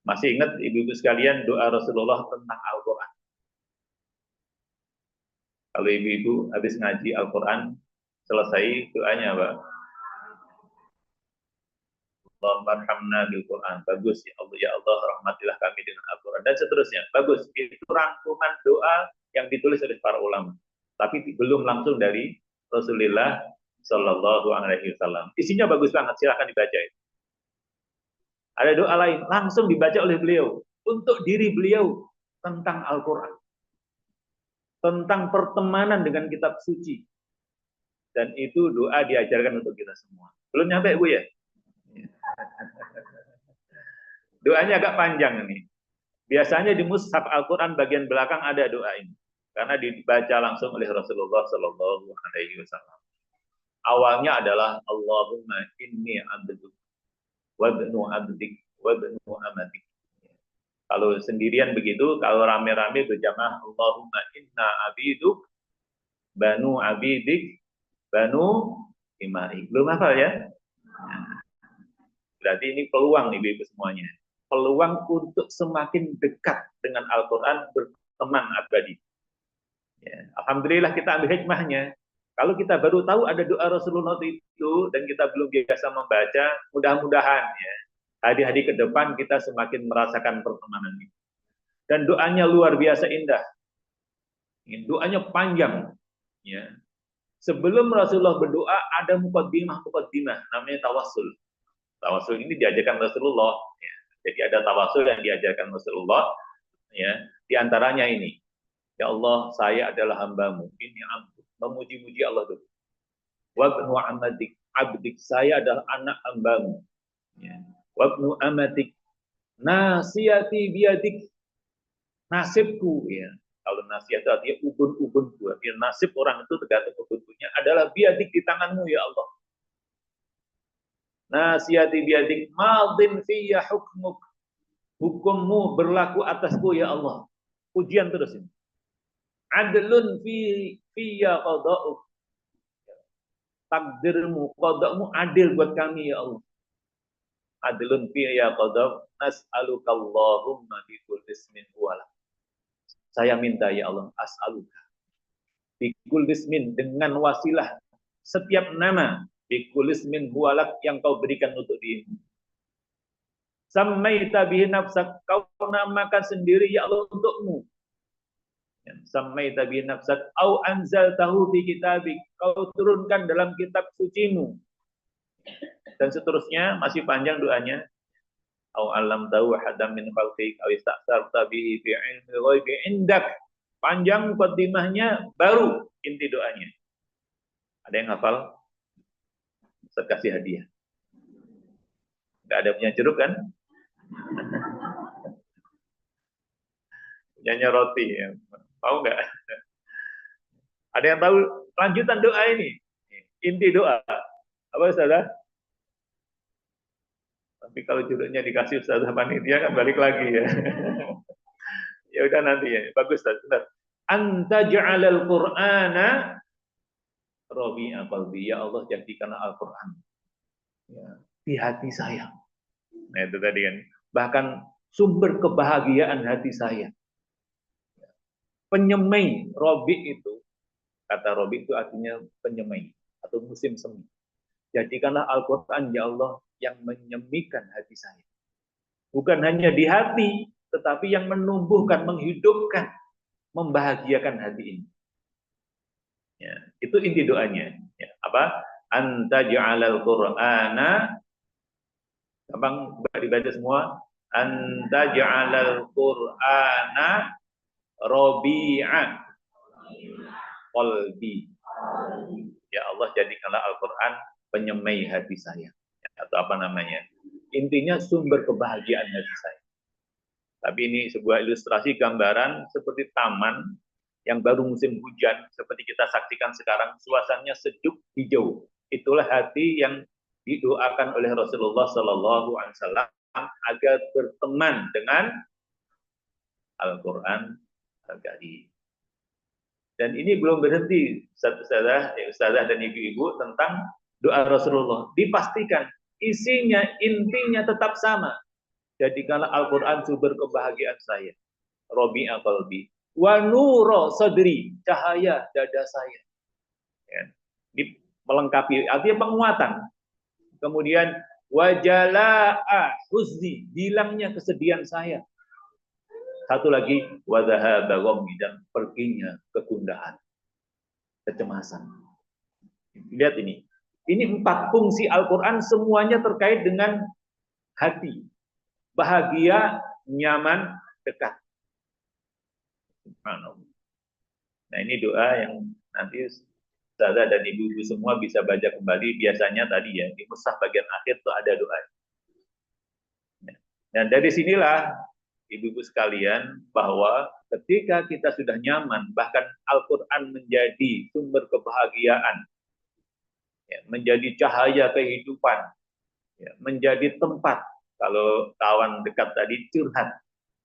Masih ingat ibu-ibu sekalian doa Rasulullah tentang Al-Quran? Kalau ibu-ibu habis ngaji Al-Quran, selesai doanya apa? Allahumma bil Quran. Bagus ya Allah rahmatilah kami dengan Al-Quran dan seterusnya. Bagus. Itu rangkuman doa yang ditulis oleh para ulama. Tapi belum langsung dari Rasulullah Shallallahu Alaihi Wasallam. Isinya bagus banget. Silahkan dibaca itu. Ada doa lain langsung dibaca oleh beliau untuk diri beliau tentang Al-Quran, tentang pertemanan dengan kitab suci. Dan itu doa diajarkan untuk kita semua. Belum nyampe Bu ya? Doanya agak panjang ini. Biasanya di mushaf Al-Quran bagian belakang ada doa ini. Karena dibaca langsung oleh Rasulullah Sallallahu Alaihi Wasallam. Awalnya adalah Allahumma inni abduk wabnu abdik wabnu amatik. Kalau sendirian begitu, kalau rame-rame berjamaah Allahumma inna abiduk banu abidik banu imai. Belum hafal ya? Berarti ini peluang nih ibu semuanya. Peluang untuk semakin dekat dengan Al-Quran, berteman abadi. Ya, alhamdulillah kita ambil hikmahnya. Kalau kita baru tahu ada doa Rasulullah itu dan kita belum biasa membaca, mudah-mudahan ya hari-hari ke depan kita semakin merasakan pertemanan ini. Dan doanya luar biasa indah. Doanya panjang. Ya. Sebelum Rasulullah berdoa ada muqaddimah namanya tawassul. Tawassul ini diajarkan Rasulullah. Ya. Jadi ada tawassul yang diajarkan Rasulullah. Ya. Di antaranya ini. Ya Allah, saya adalah hamba-Mu. Ini memuji-muji Allah dulu. Wabnu amatik, abdik, saya adalah anak hamba-Mu. Ya. Wabnu amatik, nasiyati biadik, nasibku. Ya. Kalau nasihat itu artinya ubun-ubunku. Artinya nasib orang itu tergantung ubun-ubunnya adalah biadik di tangan-Mu ya Allah. Nasiyati biadik, madin fiyya hukmuk. Hukum-Mu berlaku atasku ya Allah. Pujian terus ini. Adlun fiyya qada'uk. Takdirmu, qada'mu adil buat kami ya Allah. Adlun fiyya qada'uk. Nas'aluka Allahumma bi kulli ismin huwalak. Saya minta ya Allah, as'aluka bi kulli ismin, dengan wasilah setiap nama, bi kulli ismin huwalak yang kau berikan untuk dirimu. Sammaita bihi nafsak, kau namakan sendiri ya Allah untukmu. Sammaita bihi nafsak au anzaltahu fi kitabik, kau turunkan dalam kitab sucimu. Dan seterusnya, masih panjang doanya. Au allamtahu hadam min khalqik aw ista'sarta bihi fi ilmi ghaibi indak. Panjang muqaddimahnya, baru inti doanya. Ada yang hafal? Ustaz kasih hadiah. Enggak ada punya jeruk kan? Punyanya roti ya. Mau nggak? Ada yang tahu lanjutan doa ini? Inti doa. Apa Ustazah? Tapi kalau judulnya dikasih Ustazah panitia kan balik lagi ya. Ya udah nanti ya. Bagus Ustaz. Bentar. Anta ja'alal Qur'ana rabi'a qalbi. Ya Allah, jadikanlah Al-Qur'an ya, di hati saya. Nah, itu tadi kan. Bahkan sumber kebahagiaan hati saya. Penyemai, Robi itu, kata Robi itu artinya penyemai atau musim semi. Jadikanlah Al-Quran, ya Allah, yang menyemikan hati saya. Bukan hanya di hati, tetapi yang menumbuhkan, menghidupkan, membahagiakan hati ini. Ya, itu inti doanya. Ya, apa? Anta ja'alal Qur'ana, gampang dibaca semua. Anta ja'alal Qur'ana Robi'a qalbi. Ya Allah, jadikanlah Al-Quran penyemai hati saya. Atau apa namanya? Intinya sumber kebahagiaan hati saya. Tapi ini sebuah ilustrasi gambaran seperti taman yang baru musim hujan, seperti kita saksikan sekarang, suasananya sejuk, hijau. Itulah hati yang didoakan oleh Rasulullah Sallallahu Alaihi Wasallam agar berteman dengan Al-Quran Al-Karim. Dan ini belum berhenti, Ustazah dan ibu-ibu, tentang doa Rasulullah. Dipastikan isinya, intinya tetap sama. Jadikanlah Al-Quran sumber kebahagiaan saya. Robi'a qalbi. Wa nura sadri, cahaya dada saya. Ya. Ini melengkapi, artinya penguatan. Kemudian, wajala'a huzni, hilangnya kesedihan saya. Satu lagi, wadhahaba ghammi, dan perginya kegundahan, kecemasan. Lihat ini. Ini 4 fungsi Al-Quran semuanya terkait dengan hati. Bahagia, nyaman, dekat. Nah, ini doa yang nanti Ustazah dan ibu-ibu semua bisa baca kembali. Biasanya tadi ya, di mushaf bagian akhir tuh ada doa. Dan dari sinilah ibu-ibu sekalian, bahwa ketika kita sudah nyaman, bahkan Al-Quran menjadi sumber kebahagiaan, ya, menjadi cahaya kehidupan, ya, menjadi tempat, kalau kawan dekat tadi curhat,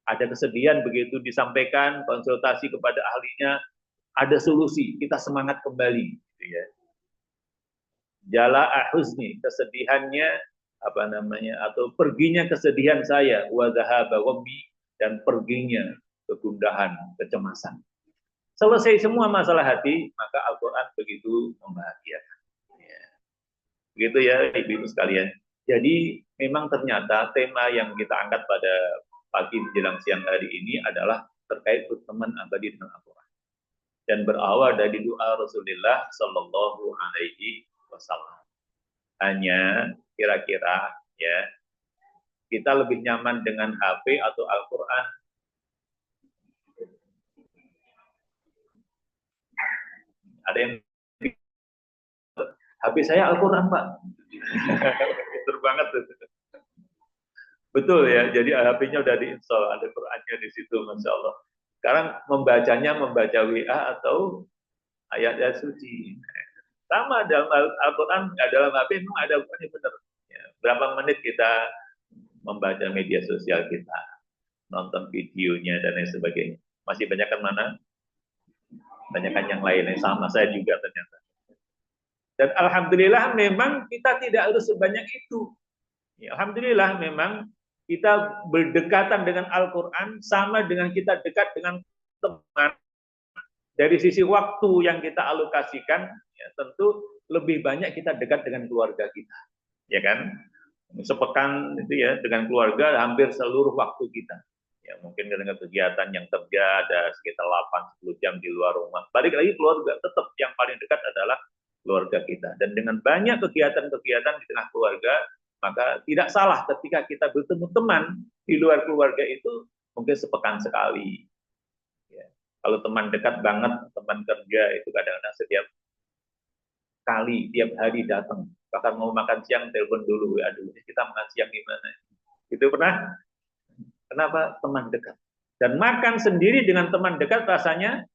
ada kesedihan begitu disampaikan, konsultasi kepada ahlinya, ada solusi, kita semangat kembali. Gitu ya. Jala'a huzni, kesedihannya, apa namanya, atau perginya kesedihan saya, wa dhahaba ghammi, dan perginya kegundahan, kecemasan. Selesai semua masalah hati, maka Al-Quran begitu membahagiakan. Ya. Begitu ya ibu-ibu sekalian. Jadi memang ternyata tema yang kita angkat pada pagi menjelang siang hari ini adalah terkait berteman abadi dengan Al-Quran. Dan berawal dari doa Rasulullah Sallallahu Alaihi Wasallam. Hanya kira-kira ya, kita lebih nyaman dengan HP atau Al-Quran? Ada yang HP saya Al-Quran, Pak. Betul banget. Betul ya, jadi HP-nya udah diinstal, ada Qurannya di situ, Masya Allah. Sekarang membacanya membaca WA atau ayat-ayat suci. Sama dalam Al-Quran, dalam HP memang ada Quran, benar. Ya, berapa menit kita membaca media sosial kita, nonton videonya dan lain sebagainya. Masih banyak kan mana? Banyakkan yang lainnya, sama saya juga ternyata. Dan alhamdulillah memang kita tidak harus sebanyak itu. Ya, alhamdulillah memang kita berdekatan dengan Al-Quran sama dengan kita dekat dengan teman. Dari sisi waktu yang kita alokasikan, ya, tentu lebih banyak kita dekat dengan keluarga kita, ya kan? Sepekan itu ya dengan keluarga hampir seluruh waktu kita. Ya, mungkin dengan kegiatan yang kerja ada sekitar 8-10 jam di luar rumah. Balik lagi keluarga, tetap yang paling dekat adalah keluarga kita. Dan dengan banyak kegiatan-kegiatan di tengah keluarga, maka tidak salah ketika kita bertemu teman di luar keluarga itu mungkin sepekan sekali. Ya. Kalau teman dekat banget, teman kerja itu kadang-kadang setiap kali, tiap hari datang. Bahkan mau makan siang, telepon dulu. Aduh, kita makan siang gimana? Itu pernah? Kenapa? Teman dekat. Dan makan sendiri dengan teman dekat rasanya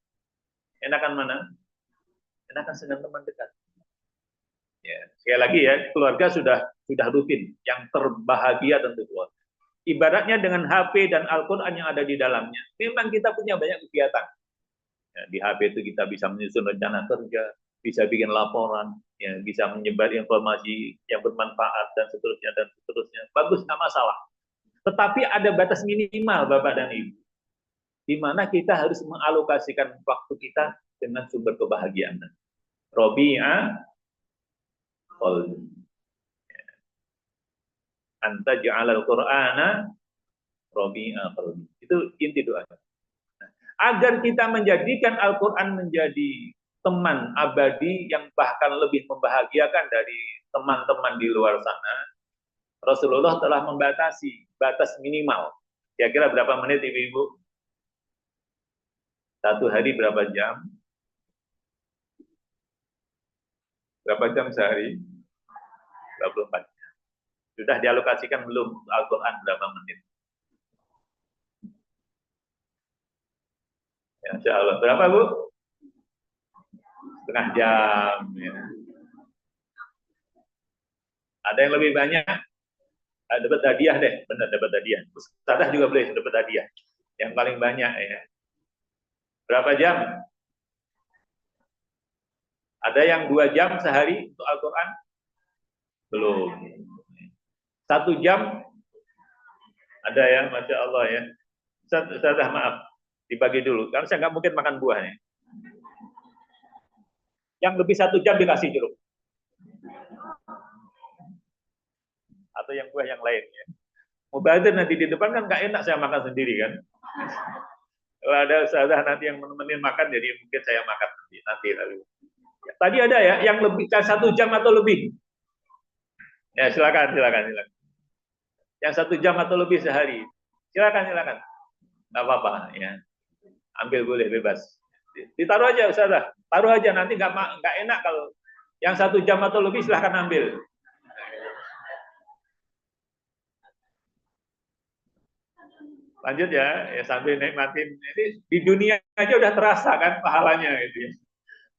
enakan mana? enakan dengan teman dekat. Ya, sekali lagi ya, keluarga sudah rutin. Yang terbahagia tentu keluarga. Ibaratnya dengan HP dan Al-Quran yang ada di dalamnya, memang kita punya banyak kegiatan. Ya, di HP itu kita bisa menyusun rencana kerja, bisa bikin laporan, ya, bisa menyebar informasi yang bermanfaat dan seterusnya dan seterusnya. Bagus, nggak masalah. Tetapi ada batas minimal, Bapak dan Ibu, di mana kita harus mengalokasikan waktu kita dengan sumber kebahagiaan. Robi'a qalbi. Anta ja'alal Qur'ana Robi'a qalbi. Itu inti doa. Agar kita menjadikan Al-Quran menjadi teman abadi yang bahkan lebih membahagiakan dari teman-teman di luar sana, Rasulullah telah membatasi batas minimal. Kira-kira berapa menit Ibu-Ibu? Satu hari berapa jam? Berapa jam sehari? 24 jam. Sudah dialokasikan belum Al-Quran berapa menit? Ya, insya Allah. Berapa, Bu? Setengah jam. Ya. Ada yang lebih banyak? Dapat hadiah deh. Benar, dapat hadiah. Ustazah juga boleh dapat hadiah. Yang paling banyak ya. Berapa jam? Ada yang 2 jam sehari untuk Al-Quran? Belum. 1 jam? Ada ya, Masya Allah ya. Ustazah maaf, dibagi dulu. Karena saya nggak mungkin makan buahnya. Yang lebih 1 jam dikasih jeruk. Atau yang buah yang lain ya. Mubazir nanti di depan kan nggak enak saya makan sendiri kan. Kalau ada ustazah nanti yang menemenin makan, jadi mungkin saya makan nanti lalu. Ya, tadi ada ya, yang lebih 1 jam atau lebih. Ya silakan. Yang 1 jam atau lebih sehari. Silakan. Nggak apa-apa ya. Ambil boleh bebas. Ditaruh aja ustazah. Taruh aja nanti nggak enak kalau yang 1 jam atau lebih silahkan ambil. Lanjut ya sambil nikmatin. Ini di dunia aja udah terasa kan pahalanya gitu ya.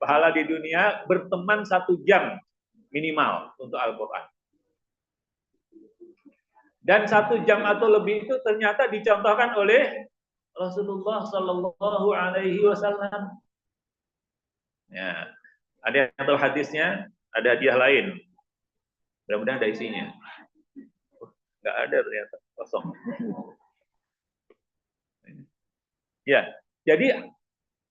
Pahala di dunia berteman 1 jam minimal untuk Al-Quran. Dan 1 jam atau lebih itu ternyata dicontohkan oleh Rasulullah Shallallahu Alaihi Wasallam. Ya, ada yang tahu hadisnya, ada hadiah lain. Mudah-mudahan ada isinya. Nggak ada ternyata, kosong. Ya, jadi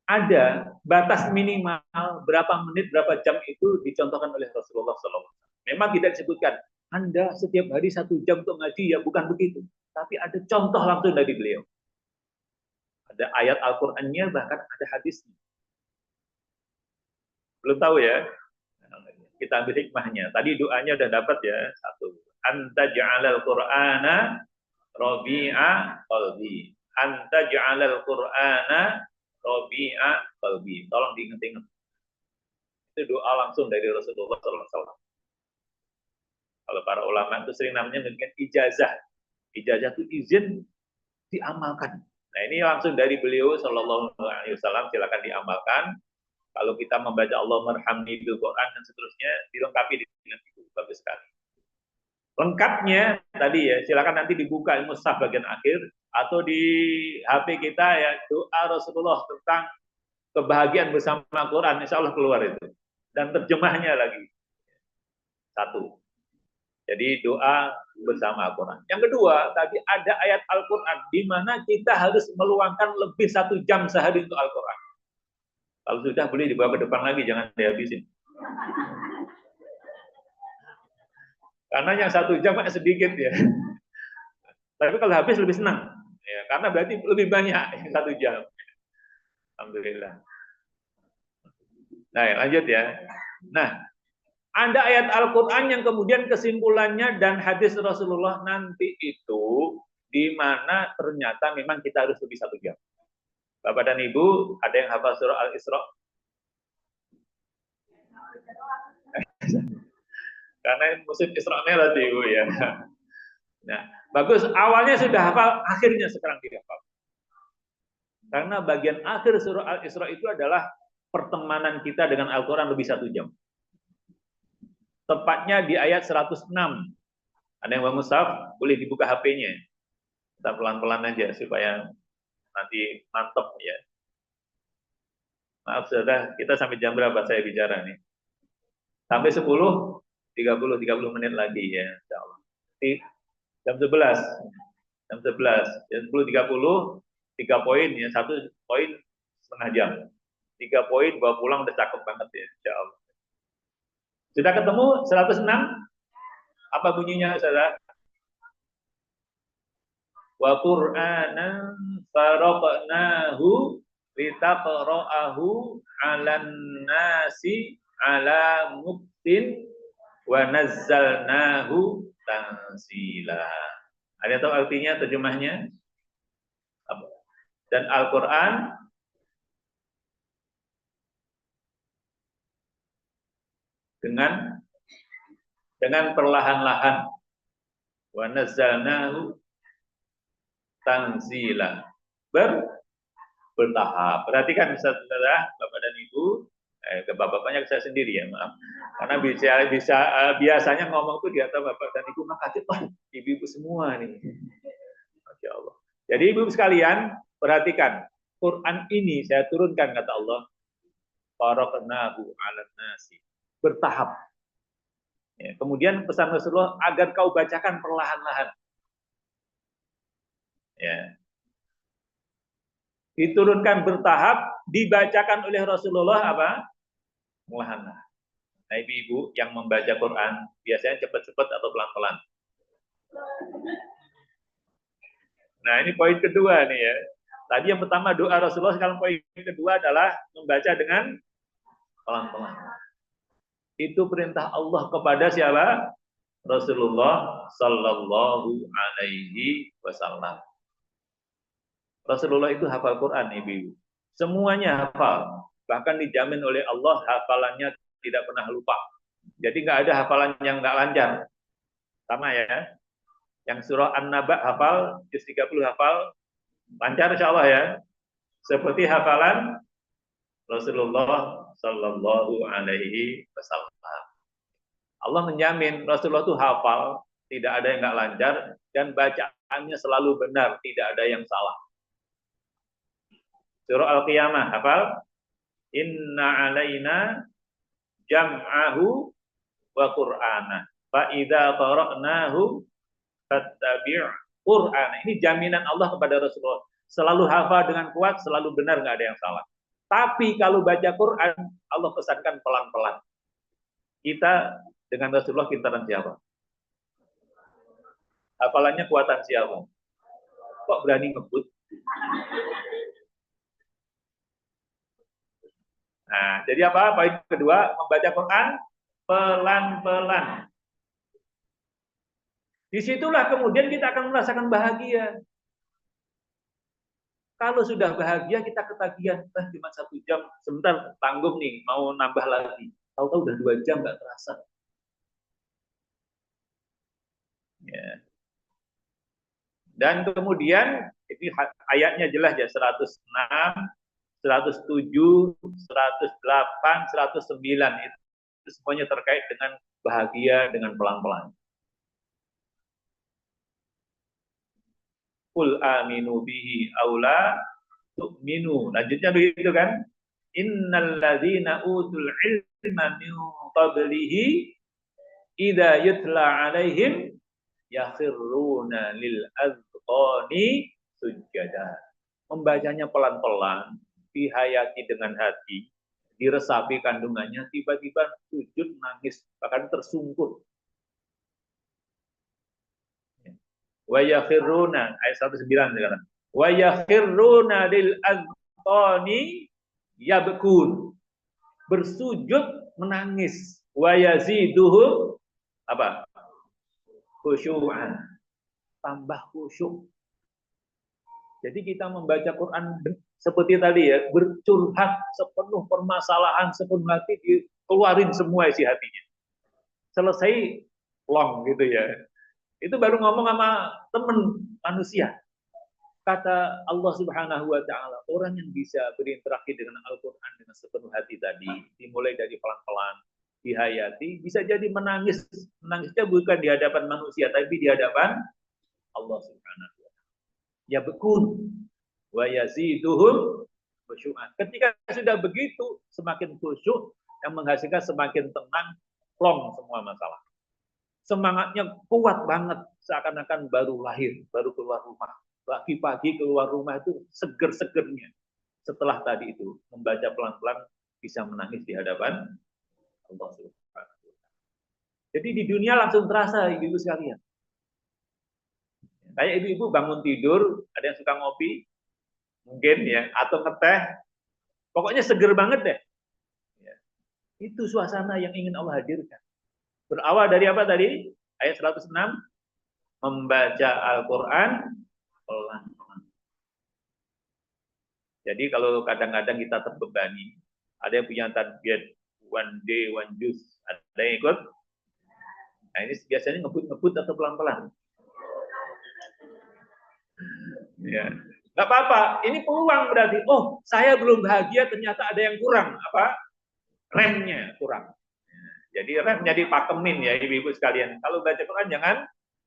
ada batas minimal berapa menit, berapa jam itu dicontohkan oleh Rasulullah SAW. Memang tidak disebutkan, Anda setiap hari 1 jam untuk ngaji, ya bukan begitu. Tapi ada contoh langsung dari beliau. Ada ayat Al-Qur'annya, bahkan ada hadisnya. Belum tahu ya? Kita ambil hikmahnya. Tadi doanya udah dapat ya. 1. Anta ja'alal Qur'ana Rabi'a qalbi. Anta ja'alal Qur'ana Rabi'a qalbi. Tolong diingat-ingat. Itu doa langsung dari Rasulullah SAW. Kalau para ulama itu sering namanya dengan ijazah. Ijazah itu izin diamalkan. Nah ini langsung dari beliau Sallallahu Alaihi Wasallam, silakan diamalkan. Kalau kita membaca Allah merhamni bil Quran dan seterusnya, dilengkapi dengan itu. Bagus sekali. Lengkapnya tadi ya, silakan nanti dibuka mushaf bagian akhir atau di HP kita ya, doa Rasulullah tentang kebahagiaan bersama Quran, insya Allah keluar itu. Dan terjemahnya lagi. 1. Jadi doa bersama Al-Quran. Yang kedua, tadi ada ayat Al-Quran di mana kita harus meluangkan lebih 1 jam sehari untuk Al-Quran. Kalau sudah boleh dibawa ke depan lagi, jangan dihabisin. Karena yang 1 jam kan sedikit ya. Tapi kalau habis lebih senang. Ya, karena berarti lebih banyak yang 1 jam. Alhamdulillah. Nah, lanjut ya. Nah, ada ayat Al-Quran yang kemudian kesimpulannya dan hadis Rasulullah nanti itu di mana ternyata memang kita harus lebih 1 jam. Bapak dan Ibu, ada yang hafal surah Al-Isra? Karena musim Isra Mi'raj Ibu ya. Nah, bagus. Awalnya sudah hafal, akhirnya sekarang tidak hafal. Karena bagian akhir surah Al-Isra itu adalah pertemanan kita dengan Al-Quran lebih 1 jam. Tepatnya di ayat 106. Ada yang bangun mushaf, boleh dibuka HP-nya. Kita pelan-pelan aja supaya nanti mantep ya. Maaf saudara, kita sampai jam berapa saya bicara nih? Sampai 10, 30 menit lagi ya, insyaallah. Jam 11. Jam 11. Jam 10.30, 3 poin ya, 1 poin setengah jam. 3 poin bawa pulang udah cakep banget ya, insyaallah. Sudah ketemu 106? Apa bunyinya saudara? Wa Qur'anan faraqnahu litaqra'ahu 'alan nasi 'ala muktin wa nazzalnahu tanzila. Ada tahu artinya, terjemahnya? Dan Al-Qur'an dengan perlahan-lahan, wa nazzalnahu tanzila, bertahap. Perhatikan saudara, Bapak dan Ibu, bapak-bapaknya saya sendiri ya, maaf. Karena biasanya ngomong tuh di atas Bapak dan Ibu, maka ibu-ibu semua nih. Masya Allah. Jadi ibu sekalian, perhatikan, Quran ini saya turunkan kata Allah, faraqnahu 'alan nasi, bertahap. Ya, kemudian pesan Rasulullah agar kau bacakan perlahan-lahan. Ya. Diturunkan bertahap, dibacakan oleh Rasulullah apa? Perlahan-lahan. Nah, ibu-ibu yang membaca Quran biasanya cepat-cepat atau pelan-pelan. Nah, ini poin kedua nih ya. Tadi yang pertama doa Rasulullah, sekarang poin kedua adalah membaca dengan pelan-pelan. Itu perintah Allah kepada siapa? Rasulullah Sallallahu Alaihi Wasallam. Rasulullah itu hafal Quran, ibu-ibu. Semuanya hafal. Bahkan dijamin oleh Allah hafalannya tidak pernah lupa. Jadi nggak ada hafalan yang nggak lancar. Sama ya. Yang surah An-Naba hafal, juz 30 hafal, lancar insya Allah ya. Seperti hafalan Rasulullah Sallallahu Alaihi Wasallam. Allah menjamin Rasulullah itu hafal, tidak ada yang nggak lancar, dan bacaannya selalu benar, tidak ada yang salah. Surah Al-Qiyamah hafal, inna alaina jam'ahu wa qur'ana fa idza qara'nahu fattabi' qur'ana. Ini jaminan Allah kepada Rasulullah, selalu hafal dengan kuat, selalu benar, nggak ada yang salah. Tapi kalau baca Quran, Allah pesankan pelan-pelan. Kita dengan Rasulullah pintaran siapa? Hafalannya kuatan siapa? Kok berani ngebut? Nah, jadi apa? Poin kedua, membaca Quran pelan-pelan. Disitulah kemudian kita akan merasakan bahagia. Kalau sudah bahagia, kita ketagihan. Cuma 1 jam, sebentar tanggung nih, mau nambah lagi. Tahu-tahu udah 2 jam, nggak terasa. Ya. Dan kemudian, ini ayatnya jelas ya, 106, 107, 108, 109 itu semuanya terkait dengan bahagia dengan pelan-pelan. Qul aminu bihi aula tu'minu. Lanjutnya begitu kan? Innal ladzina utul ilma min qablihi idza yutla alaihim yakhiruna lil azqani sujada. Membacanya pelan-pelan, dihayati dengan hati, diresapi kandungannya, tiba-tiba sujud, nangis, bahkan tersungkur. Wa yakhiruna, ayat 109 sekarang. Wa yakhiruna lil azqani yabkun. Bersujud menangis. Wa yaziduhu apa? Khusyu'an. Tambah khusyuk. Jadi kita membaca Quran seperti tadi ya, bercurhat sepenuh permasalahan, sepenuh hati, dikeluarin semua isi hatinya. Selesai long gitu ya. Itu baru ngomong sama temen manusia. kata Allah Subhanahu wa taala, orang yang bisa berinteraksi dengan Al-Qur'an dengan sepenuh hati tadi, dimulai dari pelan-pelan, dihayati, bisa jadi menangis. Menangisnya bukan di hadapan manusia, tapi di hadapan Allah Subhanahu wa taala. Ya bekun wa yaziduhum khusyu'an. Ketika sudah begitu, semakin khusyuk yang menghasilkan semakin tenang, plong semua masalah. Semangatnya kuat banget, seakan-akan baru lahir, baru keluar rumah. Pagi-pagi keluar rumah itu seger-segernya. Setelah tadi itu membaca pelan-pelan bisa menangis di hadapan Allah Subhanahu wa taala. Jadi di dunia langsung terasa ibu-ibu sekalian. Kayak ibu-ibu bangun tidur, ada yang suka ngopi, mungkin ya, atau ngeteh, pokoknya seger banget deh. Ya. Itu suasana yang ingin Allah hadirkan. Berawal dari apa tadi? Ayat 106, membaca Al-Quran pelan-pelan. Jadi kalau kadang-kadang kita terbebani, ada yang punya target one day, one juice, ada yang ikut. Nah ini biasanya ngebut-ngebut atau pelan-pelan. Ya, nggak apa-apa. Ini peluang berarti. Oh, saya belum bahagia, ternyata ada yang kurang. Apa? Remnya kurang. Jadi remnya dipakemin ya ibu-ibu sekalian. Kalau baca Quran jangan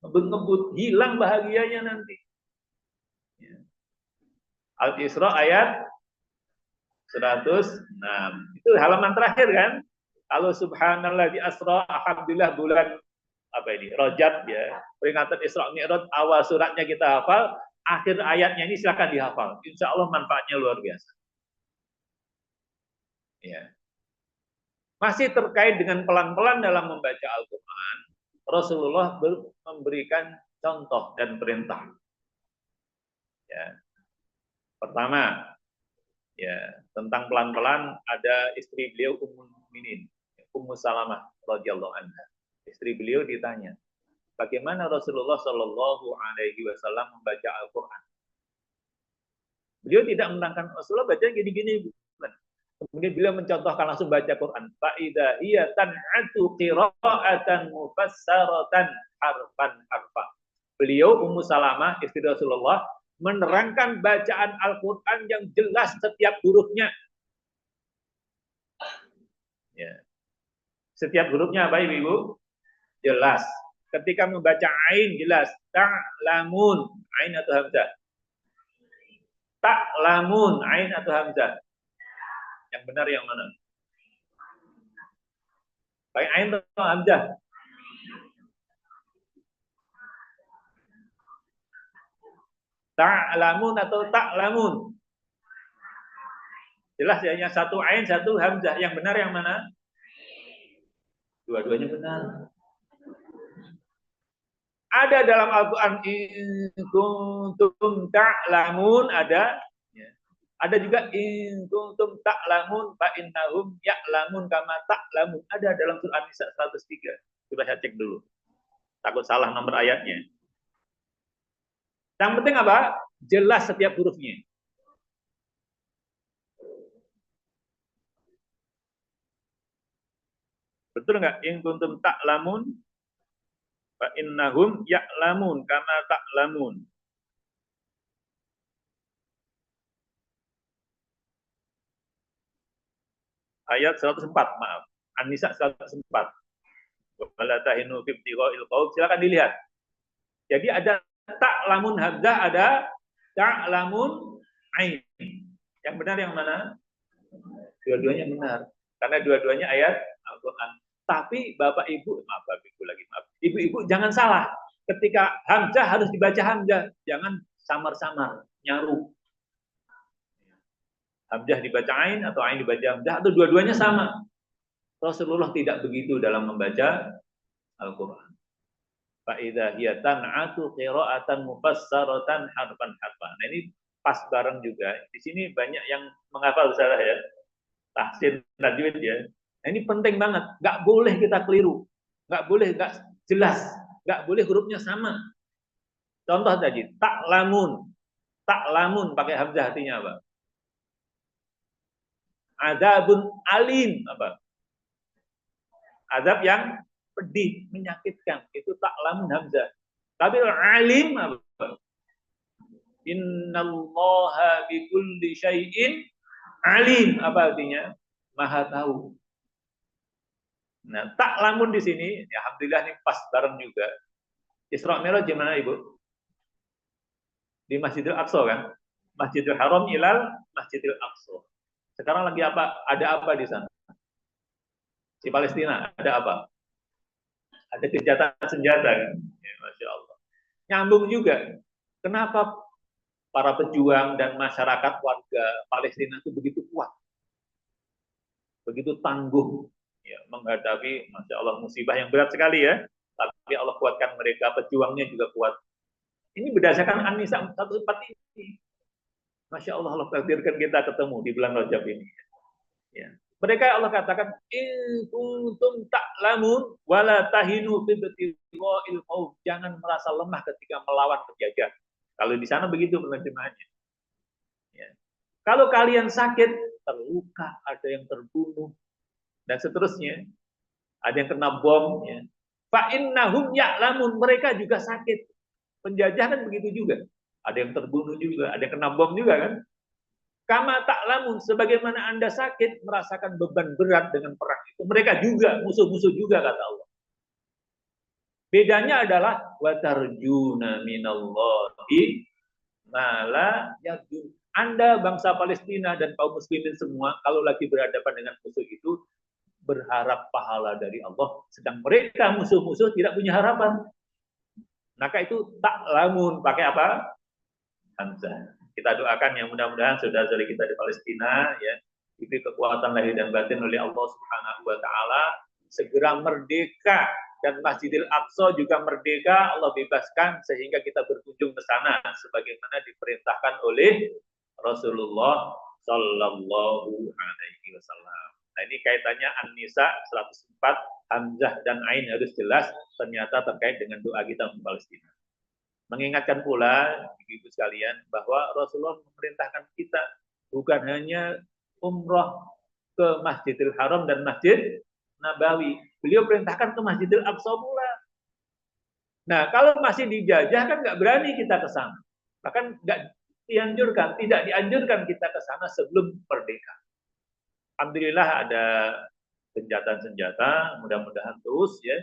ngebut-ngebut, hilang bahagianya nanti. Ya. Al-Isra ayat 106. Itu halaman terakhir kan? Kalau subhanallah di asra, alhamdulillah bulan apa ini? Rajab ya. Peringatan Isra Mi'raj, awal suratnya kita hafal, akhir ayatnya ini silakan dihafal. Insya Allah manfaatnya luar biasa. Ya. Masih terkait dengan pelan-pelan dalam membaca Al-Quran, Rasulullah memberikan contoh dan perintah. Ya. Pertama, ya tentang pelan-pelan ada istri beliau Ummul Mukminin, Ummu Salamah radhiyallahu anha. Istri beliau ditanya, bagaimana Rasulullah Shallallahu Alaihi Wasallam membaca Al-Quran? Beliau tidak menerangkan Rasulullah baca gini-gini. Kemudian beliau mencontohkan langsung baca Quran. Fa'idha hiya tan'atu qira'atan mufassaratan harfan. Beliau Ummu Salamah istri Rasulullah menerangkan bacaan Al-Quran yang jelas setiap hurufnya. Ya. Setiap hurufnya apa ibu-ibu? Jelas. Ketika membaca ain jelas. Ta'lamun. Ain atau hamzah? Ta'lamun. Ain atau hamzah? Yang benar yang mana? Pakai ain atau hamzah? Ta'lamun atau ta'lamun? Jelas ya, yang satu ain, satu hamzah. Yang benar yang mana? Dua-duanya benar. Ada dalam Al-Quran in kuntum ta'lamun, ada. Ada juga in kuntum ta'lamun fa innahum ya'lamun kama ta'lamun. Ada dalam surah An-Nisa 103. Coba saya cek dulu. Takut salah nomor ayatnya. Yang penting apa? Jelas setiap hurufnya. Betul nggak? In kuntum ta'lamun fa innahum ya'lamun kama ta'lamun. Ayat 104, maaf. An-Nisa 104. Wala tahinu fi ibtigha'il qaum. Silakan dilihat. Jadi ada ta'lamun hamzah, ada ta'lamun ain. Yang benar yang mana? Dua-duanya benar. Karena dua-duanya ayat Al-Qur'an. Tapi Bapak Ibu, maaf Bapak Ibu lagi, maaf. Ibu-ibu jangan salah. Ketika hamzah harus dibaca hamzah, jangan samar-samar, nyaru. Hamzah dibaca ain atau ain dibaca hamzah atau dua-duanya sama. Rasulullah tidak begitu dalam membaca Al-Quran. Fa idza hiya tan'atu qira'atan mufassaratan harfan. Nah ini pas bareng juga. Di sini banyak yang menghafal salah ya. Tahsin tajwid ya. Nah ini penting banget. Enggak boleh kita keliru. Enggak boleh enggak jelas. Enggak boleh hurufnya sama. Contoh tadi, ta'lamun. Ta'lamun pakai hamzah artinya apa? Adzabun alim apa? Azab yang pedih, menyakitkan. Itu ta'lamun hamzah. Tapi alim apa? Innallaha bikulli syai'in alim. Apa artinya? Maha tahu. Nah, ta'lamun di sini, ya, alhamdulillah ini pas bareng juga. Isra Mi'raj di mana, Ibu? Di Masjidil Aqsa kan? Masjidil Haram ilal Masjidil Aqsa. Sekarang lagi apa? Ada apa di sana? Di Palestina ada apa? Ada gencatan senjata kan? Ya, Masya Allah. Nyambung juga. Kenapa para pejuang dan masyarakat warga Palestina itu begitu kuat, begitu tangguh, ya, menghadapi, Masya Allah, musibah yang berat sekali ya. Tapi Allah kuatkan mereka, pejuangnya juga kuat. Ini berdasarkan An-Nisa 104 ini. Masya Allah, Allah takdirkan kita ketemu di bulan Rajab ini. Ya. Mereka Allah katakan, in kuntum ta'lamun wala tahinu fi ibtighail maut. Jangan merasa lemah ketika melawan penjajah. Kalau di sana begitu penerjemahannya. Ya. Kalau kalian sakit, terluka, ada yang terbunuh, dan seterusnya, ada yang kena bom, ya. Fa innahum ya'lamun, mereka juga sakit. Penjajah kan begitu juga. Ada yang terbunuh juga, ada yang kena bom juga kan. Kama ta'lamun, sebagaimana Anda sakit, merasakan beban berat dengan perang itu. Mereka juga, musuh-musuh juga, kata Allah. Bedanya adalah watarjuna minallahi mala yarjun. Anda bangsa Palestina dan kaum muslimin semua kalau lagi berhadapan dengan musuh itu berharap pahala dari Allah, sedang mereka musuh-musuh tidak punya harapan. Maka itu ta'lamun, pakai apa? Hamzah. Kita doakan yang mudah-mudahan saudara-saudari kita di Palestina ya diberi kekuatan lahir dan batin oleh Allah Subhanahu wa taala, segera merdeka dan Masjidil Aqsa juga merdeka, Allah bebaskan sehingga kita berkunjung ke sana sebagaimana diperintahkan oleh Rasulullah sallallahu alaihi wasallam. Nah, ini kaitannya An-Nisa 104, Hamzah dan Ain harus jelas ternyata terkait dengan doa kita untuk Palestina. Mengingatkan pula ibu sekalian bahwa Rasulullah memerintahkan kita bukan hanya umroh ke Masjidil Haram dan Masjid Nabawi. Beliau perintahkan ke Masjidil Aqsa pula. Nah, kalau masih dijajah kan nggak berani kita ke sana. Bahkan nggak dianjurkan, tidak dianjurkan kita ke sana sebelum merdeka. Alhamdulillah ada gencatan senjata, mudah-mudahan terus ya,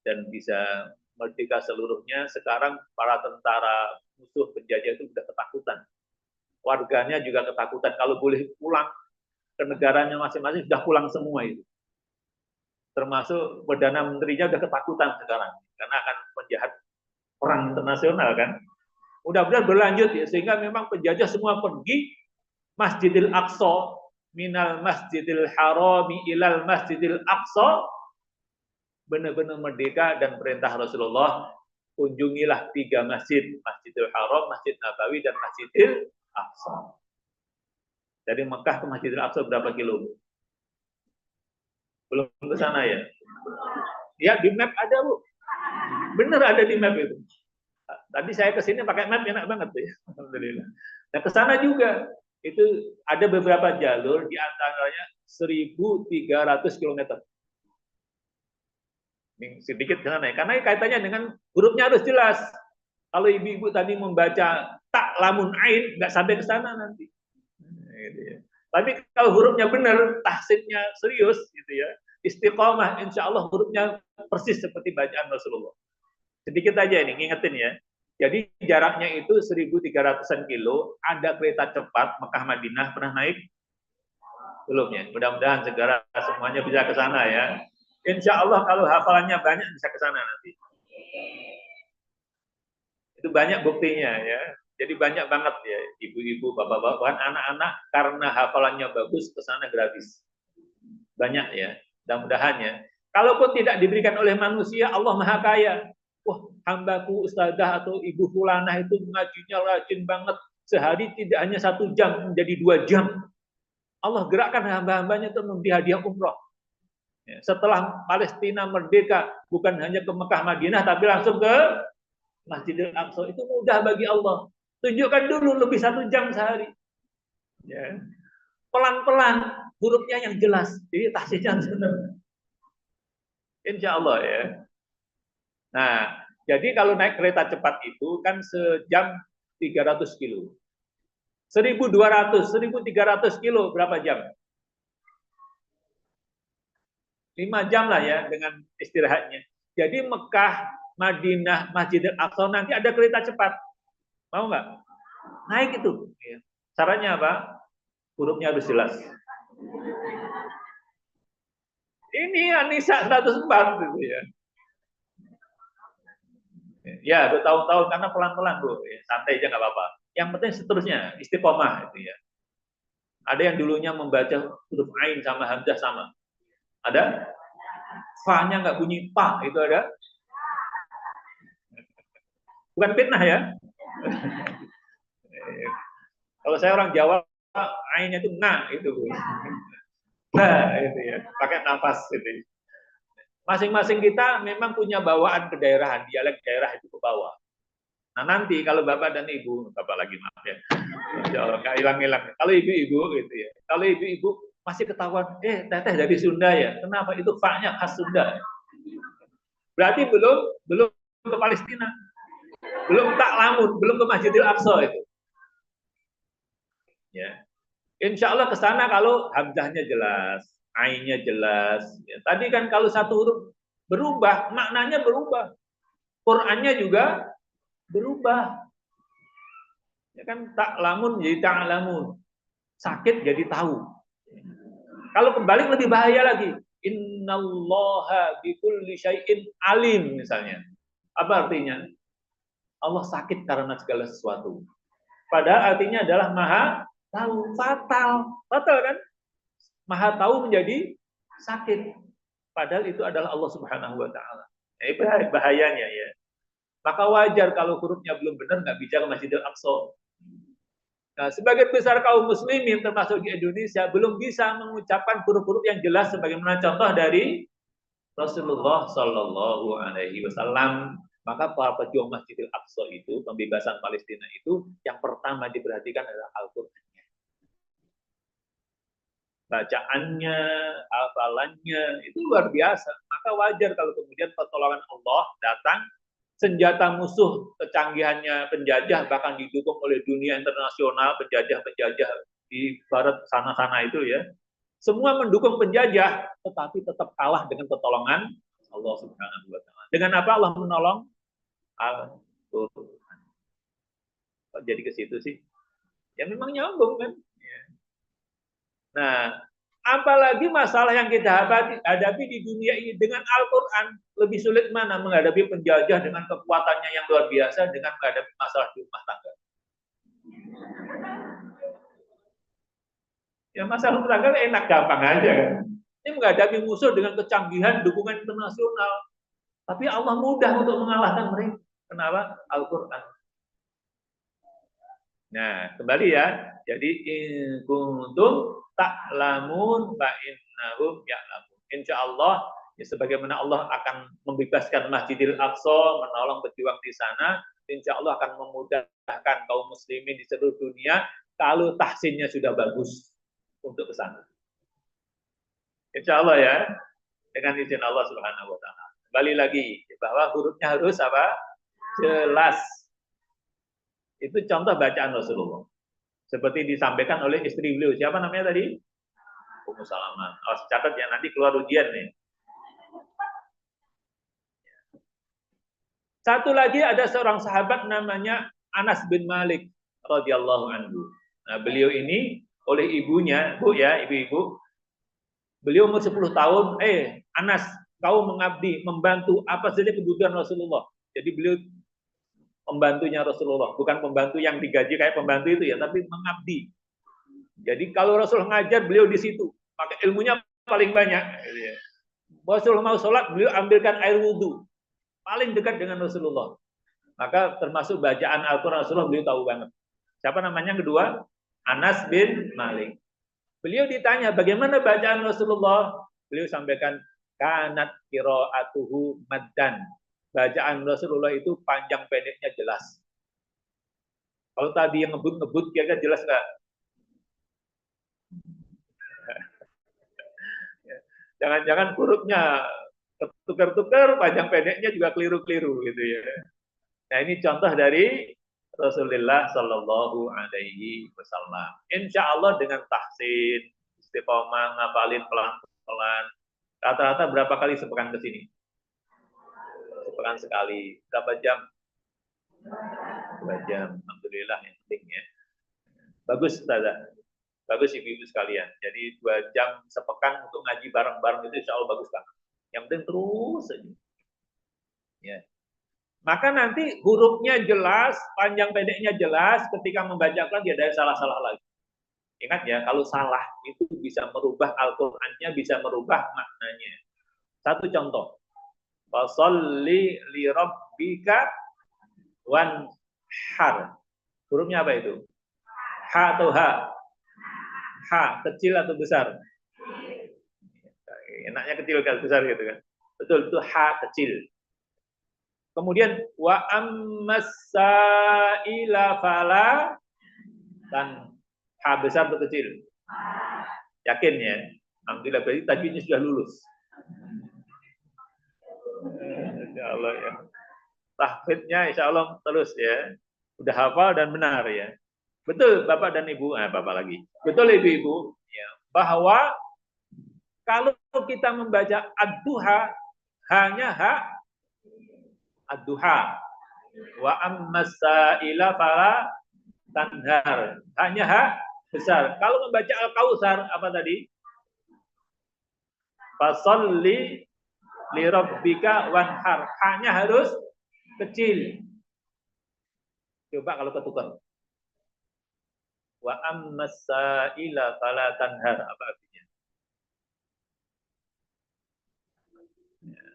dan bisa merdeka seluruhnya. Sekarang para tentara musuh penjajah itu sudah ketakutan. Warganya juga ketakutan. Kalau boleh pulang ke negaranya masing-masing, sudah pulang semua itu. Termasuk Perdana Menterinya sudah ketakutan sekarang. Karena akan penjahat perang internasional kan. Mudah-mudahan berlanjut ya, sehingga memang penjajah semua pergi. Masjidil Aqsa, minal Masjidil Harami ilal Masjidil Aqsa, benar-benar merdeka. Dan perintah Rasulullah, kunjungilah 3 masjid, Masjidil Haram, Masjid Nabawi, dan Masjidil Aqsa. Dari Mekah ke Masjidil Aqsa berapa kilo? Belum ke sana ya? Ya, di map ada, Bu. Bener ada di map itu. Tadi saya ke sini pakai map, enak banget ya. Alhamdulillah. Nah, ke sana juga itu ada beberapa jalur, di antaranya 1.300 km. Sedikit ke sana ya. Karena kaitannya dengan hurufnya harus jelas. Kalau ibu-ibu tadi membaca tak lamun ain, nggak sampai ke sana nanti. Gitu ya. Tapi kalau hurufnya benar, tahsinnya serius, gitu ya, istiqomah, insya Allah hurufnya persis seperti bacaan Rasulullah. Sedikit aja ini, ngingetin ya. Jadi jaraknya itu 1.300-an kilo, ada kereta cepat Mekah Madinah, pernah naik? Belum ya? Mudah-mudahan segera semuanya bisa ke sana ya. Insya Allah kalau hafalannya banyak bisa ke sana nanti. Itu banyak buktinya ya. Jadi banyak banget ya, ibu-ibu, bapak-bapak, bahkan anak-anak karena hafalannya bagus ke sana gratis. Banyak ya, mudah-mudahan ya. Kalaupun tidak diberikan oleh manusia, Allah Maha Kaya. Wah, hambaku ustazah atau ibu fulanah itu ngajinya rajin banget. Sehari tidak hanya 1 jam, menjadi 2 jam. Allah gerakkan hamba-hambanya untuk memberi hadiah umroh. Ya, setelah Palestina merdeka, bukan hanya ke Mekah Madinah, tapi langsung ke Masjidil Aqsa. Itu mudah bagi Allah. Tunjukkan dulu lebih 1 jam sehari. Ya. Pelan-pelan, hurufnya yang jelas. Jadi tahsinnya benar. Insya Allah ya. Nah, jadi kalau naik kereta cepat itu kan sejam 300 kilo. 1.200, 1.300 kilo berapa jam? 5 jam lah ya dengan istirahatnya. Jadi Mekah, Madinah, Masjidil Aqsa nanti ada kereta cepat. Mau nggak? Naik itu. Caranya apa? Hurufnya harus jelas. Ini An-Nisa 104 gitu ya. Ya, bertahun-tahun karena pelan-pelan Bu, ya, santai aja nggak apa-apa. Yang penting seterusnya istiqomah itu ya. Ada yang dulunya membaca huruf ain sama hamzah sama. Ada? Fa-nya nggak bunyi pa, itu ada? Bukan fitnah ya. Kalau saya orang Jawa, ainnya itu na itu Bu. Nah, itu ya, pakai nafas itu. Masing-masing kita memang punya bawaan kedaerahan, dialek daerah itu ke bawah. Nah nanti kalau bapak dan ibu, bapak lagi maaf ya, insya Allah nggak hilang-hilang. Kalau ibu-ibu gitu ya, kalau ibu-ibu masih ketahuan, teteh dari Sunda ya, kenapa itu faknya khas Sunda? Berarti belum ke Palestina, belum tak lamun, belum ke Masjidil Aqsa itu. Ya, insya Allah ke sana kalau hamzahnya jelas, ainnya jelas. Ya, tadi kan kalau satu huruf berubah, maknanya berubah. Qurannya juga berubah. Ya kan tak lamun jadi tak lamun. Sakit jadi tahu. Kalau kembali lebih bahaya lagi. Innallaha bikulli syai'in alim misalnya. Apa artinya? Allah sakit karena segala sesuatu. Padahal artinya adalah maha tahu. Fatal. Fatal kan? Maha tahu menjadi sakit. Padahal itu adalah Allah Subhanahu wa taala. Ini bahayanya ya. Maka wajar kalau hurufnya belum benar nggak bisa ke Masjidil Aqsa. Nah, sebagian besar kaum muslimin termasuk di Indonesia belum bisa mengucapkan huruf-huruf yang jelas sebagaimana contoh dari Rasulullah Shallallahu Alaihi Wasallam. Maka para pejuang Masjidil Aqsa itu, pembebasan Palestina itu, yang pertama diperhatikan adalah Al-Qur'annya. Bacaannya, hafalannya, itu luar biasa. Maka wajar kalau kemudian pertolongan Allah datang, senjata musuh, kecanggihannya penjajah, bahkan didukung oleh dunia internasional, penjajah-penjajah di barat sana-sana itu ya. Semua mendukung penjajah, tetapi tetap kalah dengan pertolongan Allah Subhanahu wa taala. Dengan apa Allah menolong? Al-Qur'an. Kok jadi ke situ sih? Ya memang nyambung kan? Nah, apalagi masalah yang kita hadapi di dunia ini dengan Al-Quran. Lebih sulit mana menghadapi penjajah dengan kekuatannya yang luar biasa dengan menghadapi masalah di rumah tangga. Ya masalah rumah tangga enak, gampang aja kan. Ini menghadapi musuh dengan kecanggihan dukungan internasional. Tapi Allah mudah untuk mengalahkan mereka. Kenapa? Al-Quran. Nah, kembali ya. Jadi, in kuntum ta'lamun fa innahum ya'lamun. Insyaallah ya sebagaimana Allah akan membebaskan Masjidil Aqsa, menolong pejuang di sana, insyaallah akan memudahkan kaum muslimin di seluruh dunia kalau tahsinnya sudah bagus untuk ke sana. Insyaallah ya, dengan izin Allah Subhanahu wa taala. Kembali lagi bahwa hurufnya harus apa? Jelas. Itu contoh bacaan Rasulullah. Seperti disampaikan oleh istri beliau. Siapa namanya tadi? Ummu Salamah. Oh, catat ya, nanti keluar ujian nih. Satu lagi ada seorang sahabat namanya Anas bin Malik radhiyallahu anhu. Nah, beliau ini oleh ibunya, Bu ya, ibu-ibu. Beliau umur 10 tahun, Anas, kau mengabdi, membantu apa saja kebutuhan Rasulullah. Jadi beliau pembantunya Rasulullah, bukan pembantu yang digaji kayak pembantu itu ya, tapi mengabdi. Jadi kalau Rasul ngajar, beliau di situ, pakai ilmunya paling banyak. Rasul mau sholat, beliau ambilkan air wudhu, paling dekat dengan Rasulullah. Maka termasuk bacaan Al-Quran Rasulullah beliau tahu banget. Siapa namanya yang kedua? Anas bin Malik. Beliau ditanya bagaimana bacaan Rasulullah, beliau sampaikan kanat qiraatuhu maddan. Bacaan Rasulullah itu panjang pendeknya jelas. Kalau tadi yang ngebut-ngebut kira-kira jelas nggak? Jangan-jangan hurufnya tukar-tukar, panjang pendeknya juga keliru-keliru gitu ya. Nah ini contoh dari Rasulullah Shallallahu Alaihi Wasallam. Insya Allah dengan tahsin, istiqomah, ngapalin pelan-pelan. Rata-rata berapa kali sepekan ke sini? Sepekan sekali. Berapa jam? 2 jam. Alhamdulillah, yang penting ya. Bagus, Ustazah. Bagus ibu-ibu sekalian. Jadi 2 jam sepekan untuk ngaji bareng-bareng itu insya Allah bagus banget. Yang penting terus saja. Ya. Maka nanti hurufnya jelas, panjang pendeknya jelas, ketika membaca Quran tidak ada salah-salah lagi. Ingat ya, kalau salah itu bisa merubah Al-Qur'annya, bisa merubah maknanya. Satu contoh. Fasholli li rabbika wanhar. Hurufnya apa itu? Ha atau ha? Ha, kecil atau besar? Enaknya kecil atau besar gitu kan. Betul, itu ha kecil. Kemudian wa ammasaila fala, dan ha besar atau kecil? Yakin ya? Alhamdulillah, berarti tajwidnya sudah lulus. Insya Allah ya. Tahfidnya insya Allah terus ya. Udah hafal dan benar ya. Betul Bapak dan Ibu, Bapak lagi. Betul Ibu-ibu, ya, bahwa kalau kita membaca ad-duha, hanya ha ad-duha. Wa ammasaila fala tanhar. Hanya ha besar. Kalau membaca al-kautsar, apa tadi? Fasholli li rabbika wanhar. Hanya harus kecil. Coba kalau ketukar. Wa ammasaila fala tanhar, apa artinya? Ya.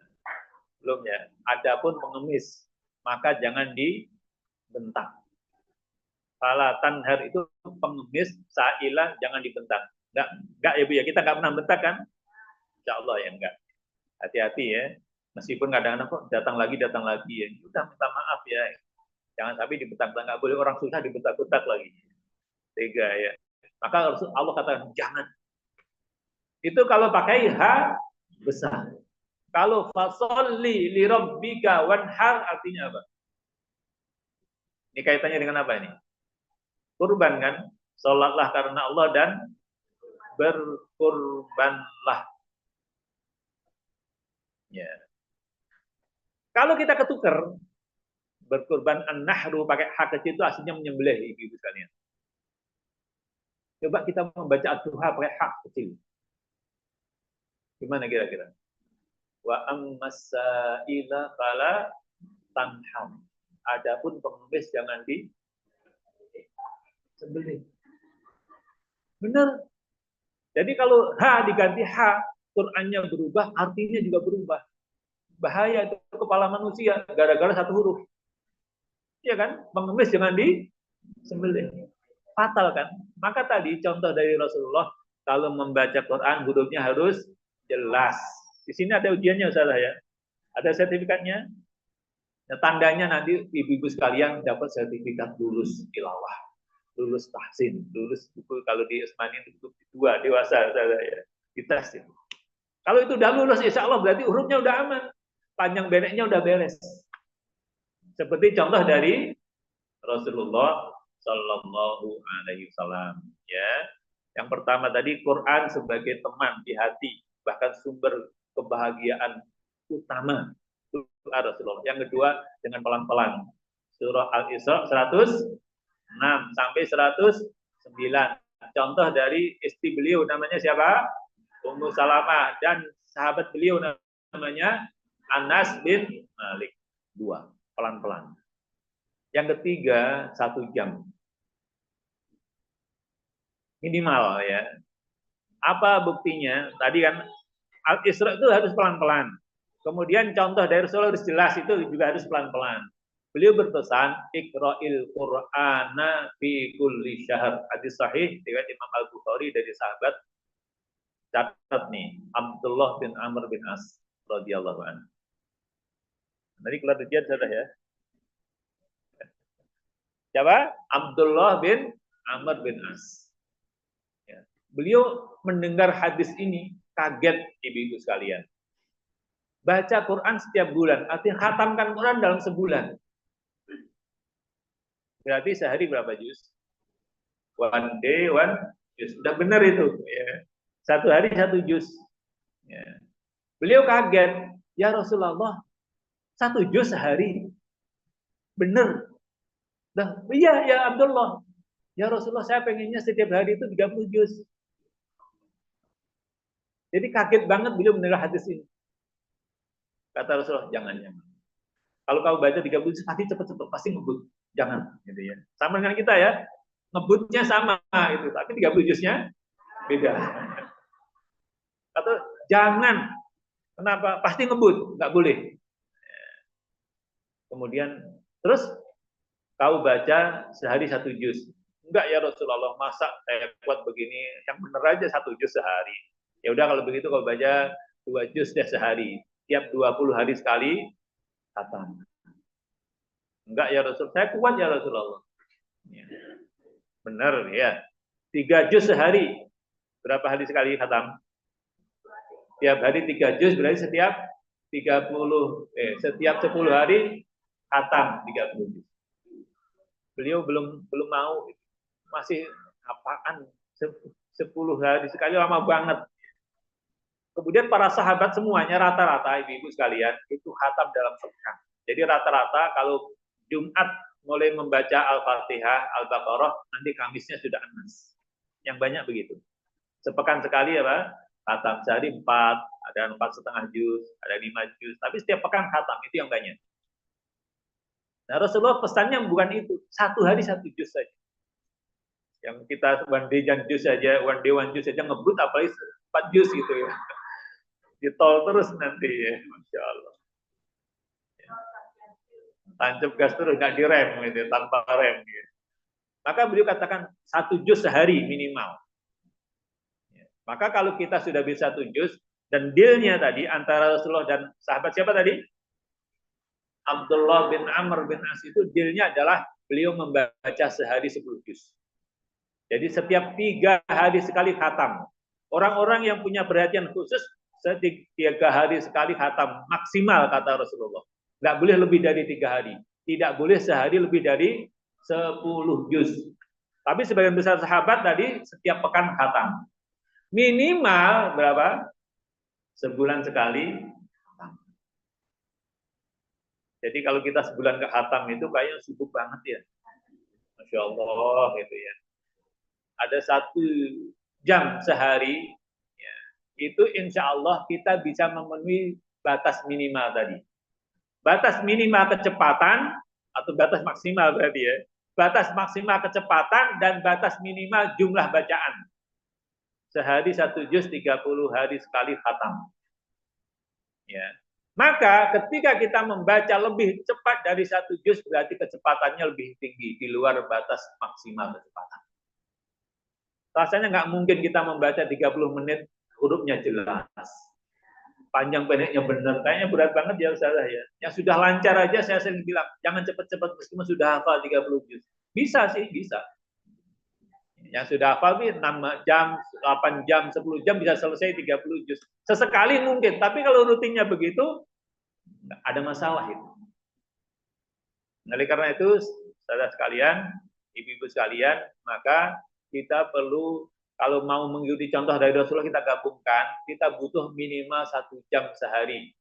Belum ya. Adapun mengemis, maka jangan dibentak. Fala tanhar itu pengemis, saila jangan dibentak. Enggak ya Bu ya, kita enggak pernah bentak kan? Insya Allah ya enggak. Hati-hati ya. Meskipun kadang-kadang kok datang lagi ya. Udah minta maaf ya. Jangan sampai dibentak-bentak, enggak boleh orang susah dibentak-bentak lagi. Tega ya. Maka Allah katakan jangan. Itu kalau pakai ha besar. Kalau fasholli li rabbika wanhar artinya apa? Ini kaitannya dengan apa ini? Kurban kan? Salatlah karena Allah dan berkurbanlah. Ya. Kalau kita ketukar berkurban an-nahru pakai hak kecil itu aslinya menyembelih ibu-ibu sekalian. Coba kita membaca ad-duha pakai hak kecil. Gimana kira-kira? Wa ammasaila fala tanham. Adapun pengemis jangan disembelih. Benar. Jadi kalau ha diganti ha, Qur'annya berubah, artinya juga berubah. Bahaya itu kepala manusia gara-gara satu huruf. Iya kan? Pengemis jangan disembelih. Fatal kan? Maka tadi contoh dari Rasulullah, kalau membaca Quran hurufnya harus jelas. Di sini ada ujiannya Ustaz ya. Ada sertifikatnya. Nah, tandanya nanti ibu-ibu sekalian dapat sertifikat lulus tilawah, lulus tahsin, lulus buku kalau di Usmani itu 2 dewasa Ustaz ya. Dites itu. Kalau itu udah lulus insya Allah berarti hurufnya udah aman. Panjang pendeknya udah beres. Seperti contoh dari Rasulullah Sallallahu Alaihi Wasallam. Ya, yang pertama tadi Quran sebagai teman di hati, bahkan sumber kebahagiaan utama itu Rasulullah. Yang kedua dengan pelan-pelan. Surah Al-Isra 106 sampai 109. Contoh dari istri beliau namanya siapa? Ummu Salamah dan sahabat beliau namanya Anas bin Malik. 2, pelan-pelan. Yang ketiga 1 jam. Minimal ya. Apa buktinya? Tadi kan Al-Isra itu harus pelan-pelan. Kemudian contoh dari Rasulullah harus jelas, itu juga harus pelan-pelan. Beliau berpesan, Iqra'il Qur'ana fi kulli syahr. Hadis sahih riwayat Imam Al-Bukhari dari sahabat, catat nih, Abdullah bin Amr bin As radhiyallahu anhu. Tadi keluar ujian sudah ya. Siapa? Abdullah bin Amr bin As. Ya. Beliau mendengar hadis ini kaget ibu-ibu sekalian. Baca Quran setiap bulan, artinya khatamkan Quran dalam sebulan. Berarti sehari berapa juz? One day, one juz. Sudah benar itu. Ya. Satu hari satu juz. Ya. Beliau kaget. Ya Rasulullah, satu juz sehari. Benar. Nah, iya ya Abdullah. Ya Rasulullah, saya pengennya setiap hari itu 30 juz. Jadi kaget banget beliau mendengar hadis ini. Kata Rasulullah, jangan. Kalau kau baca 30 juz, pasti cepat-cepat, pasti ngebut. Jangan. Gitu ya. Sama dengan kita ya. Ngebutnya sama itu, tapi 30 juznya beda. Atau jangan. Kenapa? Pasti ngebut. Nggak boleh. Kemudian, terus kau baca sehari satu juz. Enggak ya Rasulullah, masa saya buat begini, yang benar aja satu juz sehari. Ya udah kalau begitu kau baca 2 juz deh sehari. Tiap 20 hari sekali khatam. Enggak ya Rasul, saya kuat ya Rasulullah. Ya. Benar ya. 3 juz sehari. Berapa hari sekali khatam? Tiap hari 3 juz, berarti setiap 10 hari khatam 30 juz. Beliau belum mau, masih apaan 10 hari sekali, lama banget. Kemudian para sahabat semuanya rata-rata ibu-ibu sekalian itu khatam dalam sepekan. Jadi rata-rata kalau Jumat mulai membaca Al-Fatihah, Al-Baqarah, nanti Kamisnya sudah anas. Yang banyak begitu. Sepekan sekali apa? Khatam sehari 4, ada 4,5 juz, ada 5 juz. Tapi setiap pekan khatam, itu yang banyak. Nah Rasulullah pesannya bukan itu. Satu hari satu juz saja. Yang kita one day juz saja, one day one juz saja ngebut, apalagi 4 juz gitu ya. Di tol terus nanti ya, Masya Allah. Tancap gas terus, nggak direm gitu, tanpa rem. Gitu. Maka beliau katakan 1 juz sehari minimal. Maka kalau kita sudah bisa 1 juz, dan dealnya tadi antara Rasulullah dan sahabat siapa tadi? Abdullah bin Amr bin As itu dealnya adalah beliau membaca sehari 10 juz. Jadi setiap 3 hari sekali khatam. Orang-orang yang punya perhatian khusus, setiap 3 hari sekali khatam maksimal kata Rasulullah. Nggak boleh lebih dari 3 hari. Tidak boleh sehari lebih dari 10 juz. Tapi sebagian besar sahabat tadi setiap pekan khatam. Minimal berapa? Sebulan sekali. Jadi kalau kita sebulan ke khatam itu kayaknya sibuk banget ya. Masya Allah gitu ya. Ada 1 jam sehari, ya, itu insya Allah kita bisa memenuhi batas minimal tadi. Batas minimal kecepatan atau batas maksimal berarti ya. Batas maksimal kecepatan dan batas minimal jumlah bacaan. Sehari 1 juz 30 hari sekali khatam. Ya. Maka ketika kita membaca lebih cepat dari 1 juz berarti kecepatannya lebih tinggi di luar batas maksimal kecepatan. Rasanya nggak mungkin kita membaca 30 menit hurufnya jelas. Panjang pendeknya benar. Kayaknya berat banget ya Ustaz ya. Yang sudah lancar aja saya sering bilang, jangan cepat-cepat meskipun sudah hafal 30 juz. Bisa sih, bisa. Yang sudah hafal 6 jam, 8 jam, 10 jam bisa selesai 30 juz. Sesekali mungkin, tapi kalau rutinnya begitu, ada masalah itu. Oleh karena itu, saudara sekalian, ibu-ibu sekalian, maka kita perlu, kalau mau mengikuti contoh dari Rasulullah, kita gabungkan, kita butuh minimal 1 jam sehari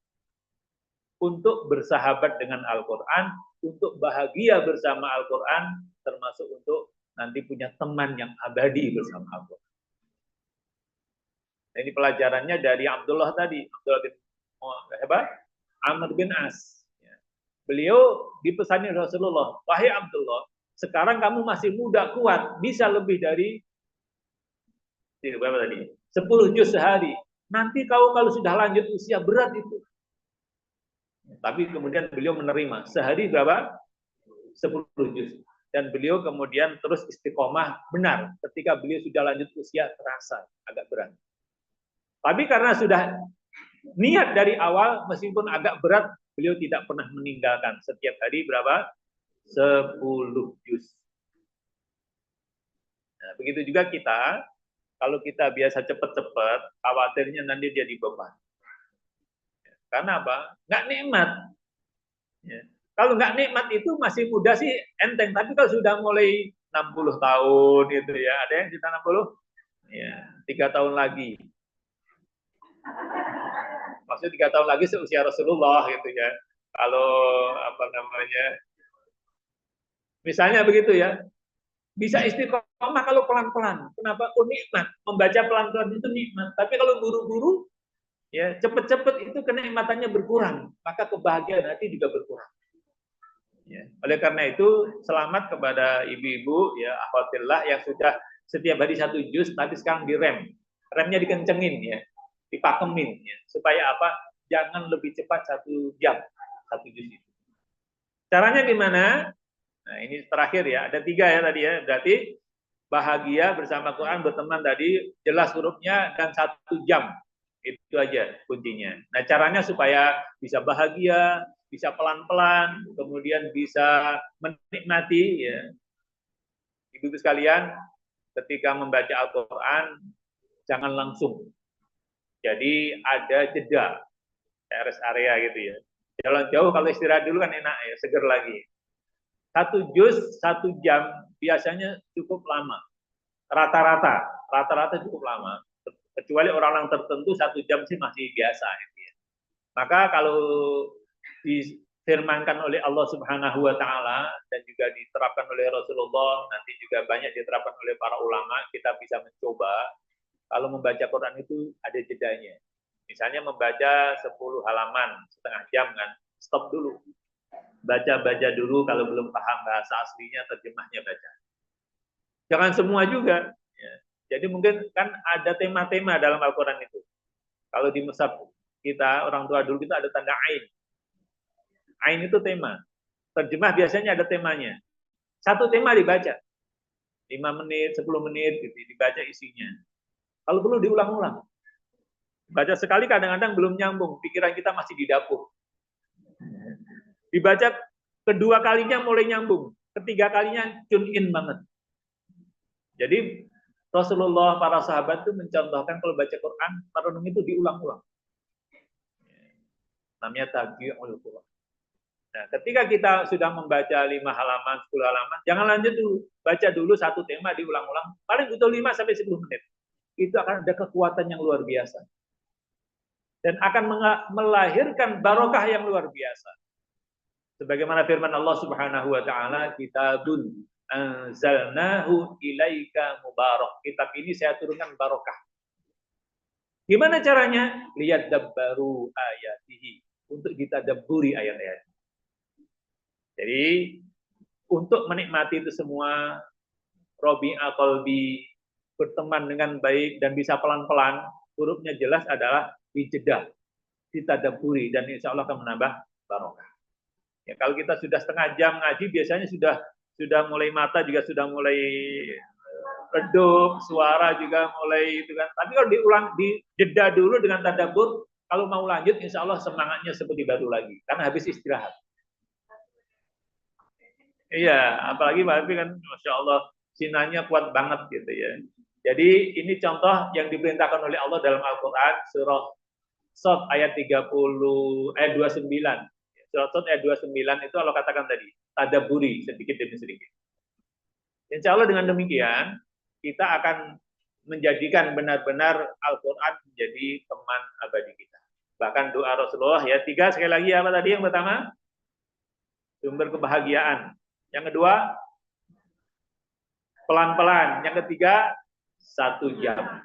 untuk bersahabat dengan Al-Quran, untuk bahagia bersama Al-Quran, termasuk untuk nanti punya teman yang abadi bersama Al-Quran. Ini pelajarannya dari Abdullah tadi, Abdullah bin Amr bin As. Beliau dipesani Rasulullah, wahai Abdullah, sekarang kamu masih muda, kuat, bisa lebih dari berapa tadi? 10 juz sehari. Nanti kau kalau sudah lanjut usia berat itu. Tapi kemudian beliau menerima sehari berapa? 10 juz. Dan beliau kemudian terus istiqomah benar. Ketika beliau sudah lanjut usia terasa agak berat. Tapi karena sudah niat dari awal, meskipun agak berat, beliau tidak pernah meninggalkan. Setiap hari berapa? 10 juz. Nah, begitu juga kita, kalau kita biasa cepat-cepat, khawatirnya nanti jadi beban. Karena apa? Nggak nikmat. Ya. Kalau nggak nikmat itu masih muda sih enteng, tapi kalau sudah mulai 60 tahun gitu ya, ada yang sudah 60, ya 3 tahun lagi. Maksudnya 3 tahun lagi seusia Rasulullah gitu ya. Kalau apa namanya, misalnya begitu ya, bisa istiqomah kalau pelan-pelan. Kenapa? Oh nikmat, membaca pelan-pelan itu nikmat. Tapi kalau buru-buru, ya cepet-cepet itu kenikmatannya berkurang, maka kebahagiaan hati juga berkurang. Ya. Oleh karena itu, selamat kepada ibu-ibu ya akhwatillah yang sudah setiap hari 1 juz, tapi sekarang direm, remnya dikencengin ya, dipakemin ya, supaya apa? Jangan lebih cepat 1 jam 1 juz itu. Caranya gimana? Nah ini terakhir ya, ada 3 ya tadi ya, berarti bahagia bersama Quran, berteman tadi, jelas hurufnya, dan 1 jam. Itu aja kuncinya. Nah caranya supaya bisa bahagia, bisa pelan-pelan, kemudian bisa menikmati ya. Ibu-ibu sekalian, ketika membaca Al-Quran, jangan langsung. Jadi ada jeda, rest area gitu ya. Jalan jauh, kalau istirahat dulu kan enak ya, seger lagi. 1 juz 1 jam biasanya cukup lama. Rata-rata cukup lama. Kecuali orang-orang tertentu 1 jam sih masih biasa. Gitu ya. Maka kalau difirmankan oleh Allah Subhanahu wa taala dan juga diterapkan oleh Rasulullah, nanti juga banyak diterapkan oleh para ulama, kita bisa mencoba kalau membaca Quran itu ada jedanya. Misalnya membaca 10 halaman setengah jam kan, stop dulu. Baca-baca dulu, kalau belum paham bahasa aslinya, terjemahnya baca. Jangan semua juga. Ya. Jadi mungkin kan ada tema-tema dalam Al-Quran itu. Kalau di mushaf kita, orang tua dulu kita ada tanda ain. Ain itu tema. Terjemah biasanya ada temanya. 1 tema dibaca. 5 menit, 10 menit, gitu, dibaca isinya. Kalau perlu diulang-ulang. Baca sekali kadang-kadang belum nyambung. Pikiran kita masih di dapur. Dibaca kedua kalinya mulai nyambung. Ketiga kalinya tune in banget. Jadi Rasulullah, para sahabat itu mencontohkan kalau baca Quran, merenung itu diulang-ulang. Namanya tabi'ul Quran. Nah, ketika kita sudah membaca 5 halaman, 10 halaman, jangan lanjut dulu. Baca dulu 1 tema, diulang-ulang. Paling butuh 5-10 menit. Itu akan ada kekuatan yang luar biasa. Dan akan melahirkan barokah yang luar biasa. Sebagaimana firman Allah Subhanahu wa taala, kitabun anzalnahu ilaika mubarak. Kitab ini saya turunkan barokah. Gimana caranya? Lihat dabbaru ayatihi. Untuk ditadabburi ayat-ayat. Jadi untuk menikmati itu semua, Robi'a qalbi, berteman dengan baik dan bisa pelan-pelan, hurufnya jelas adalah dijeda, ditadabburi, dan insya Allah akan menambah barokah. Ya, kalau kita sudah setengah jam ngaji, biasanya sudah mulai mata juga sudah mulai redup, suara juga mulai itu kan. Tapi kalau dijeda dulu dengan tadabbur, kalau mau lanjut, insya Allah semangatnya seperti baru lagi, karena habis istirahat. Iya, apalagi Pak Habib kan, masya Allah, sinanya kuat banget gitu ya. Jadi ini contoh yang diperintahkan oleh Allah dalam Al-Quran, surah Shad ayat 29. Surah Shad ayat 29 itu Allah katakan tadi, tadabburi sedikit demi sedikit. Insya Allah dengan demikian, kita akan menjadikan benar-benar Al-Quran menjadi teman abadi kita. Bahkan doa Rasulullah ya, 3 sekali lagi apa tadi yang pertama? Sumber kebahagiaan. Yang kedua, pelan-pelan. Yang ketiga, 1 jam.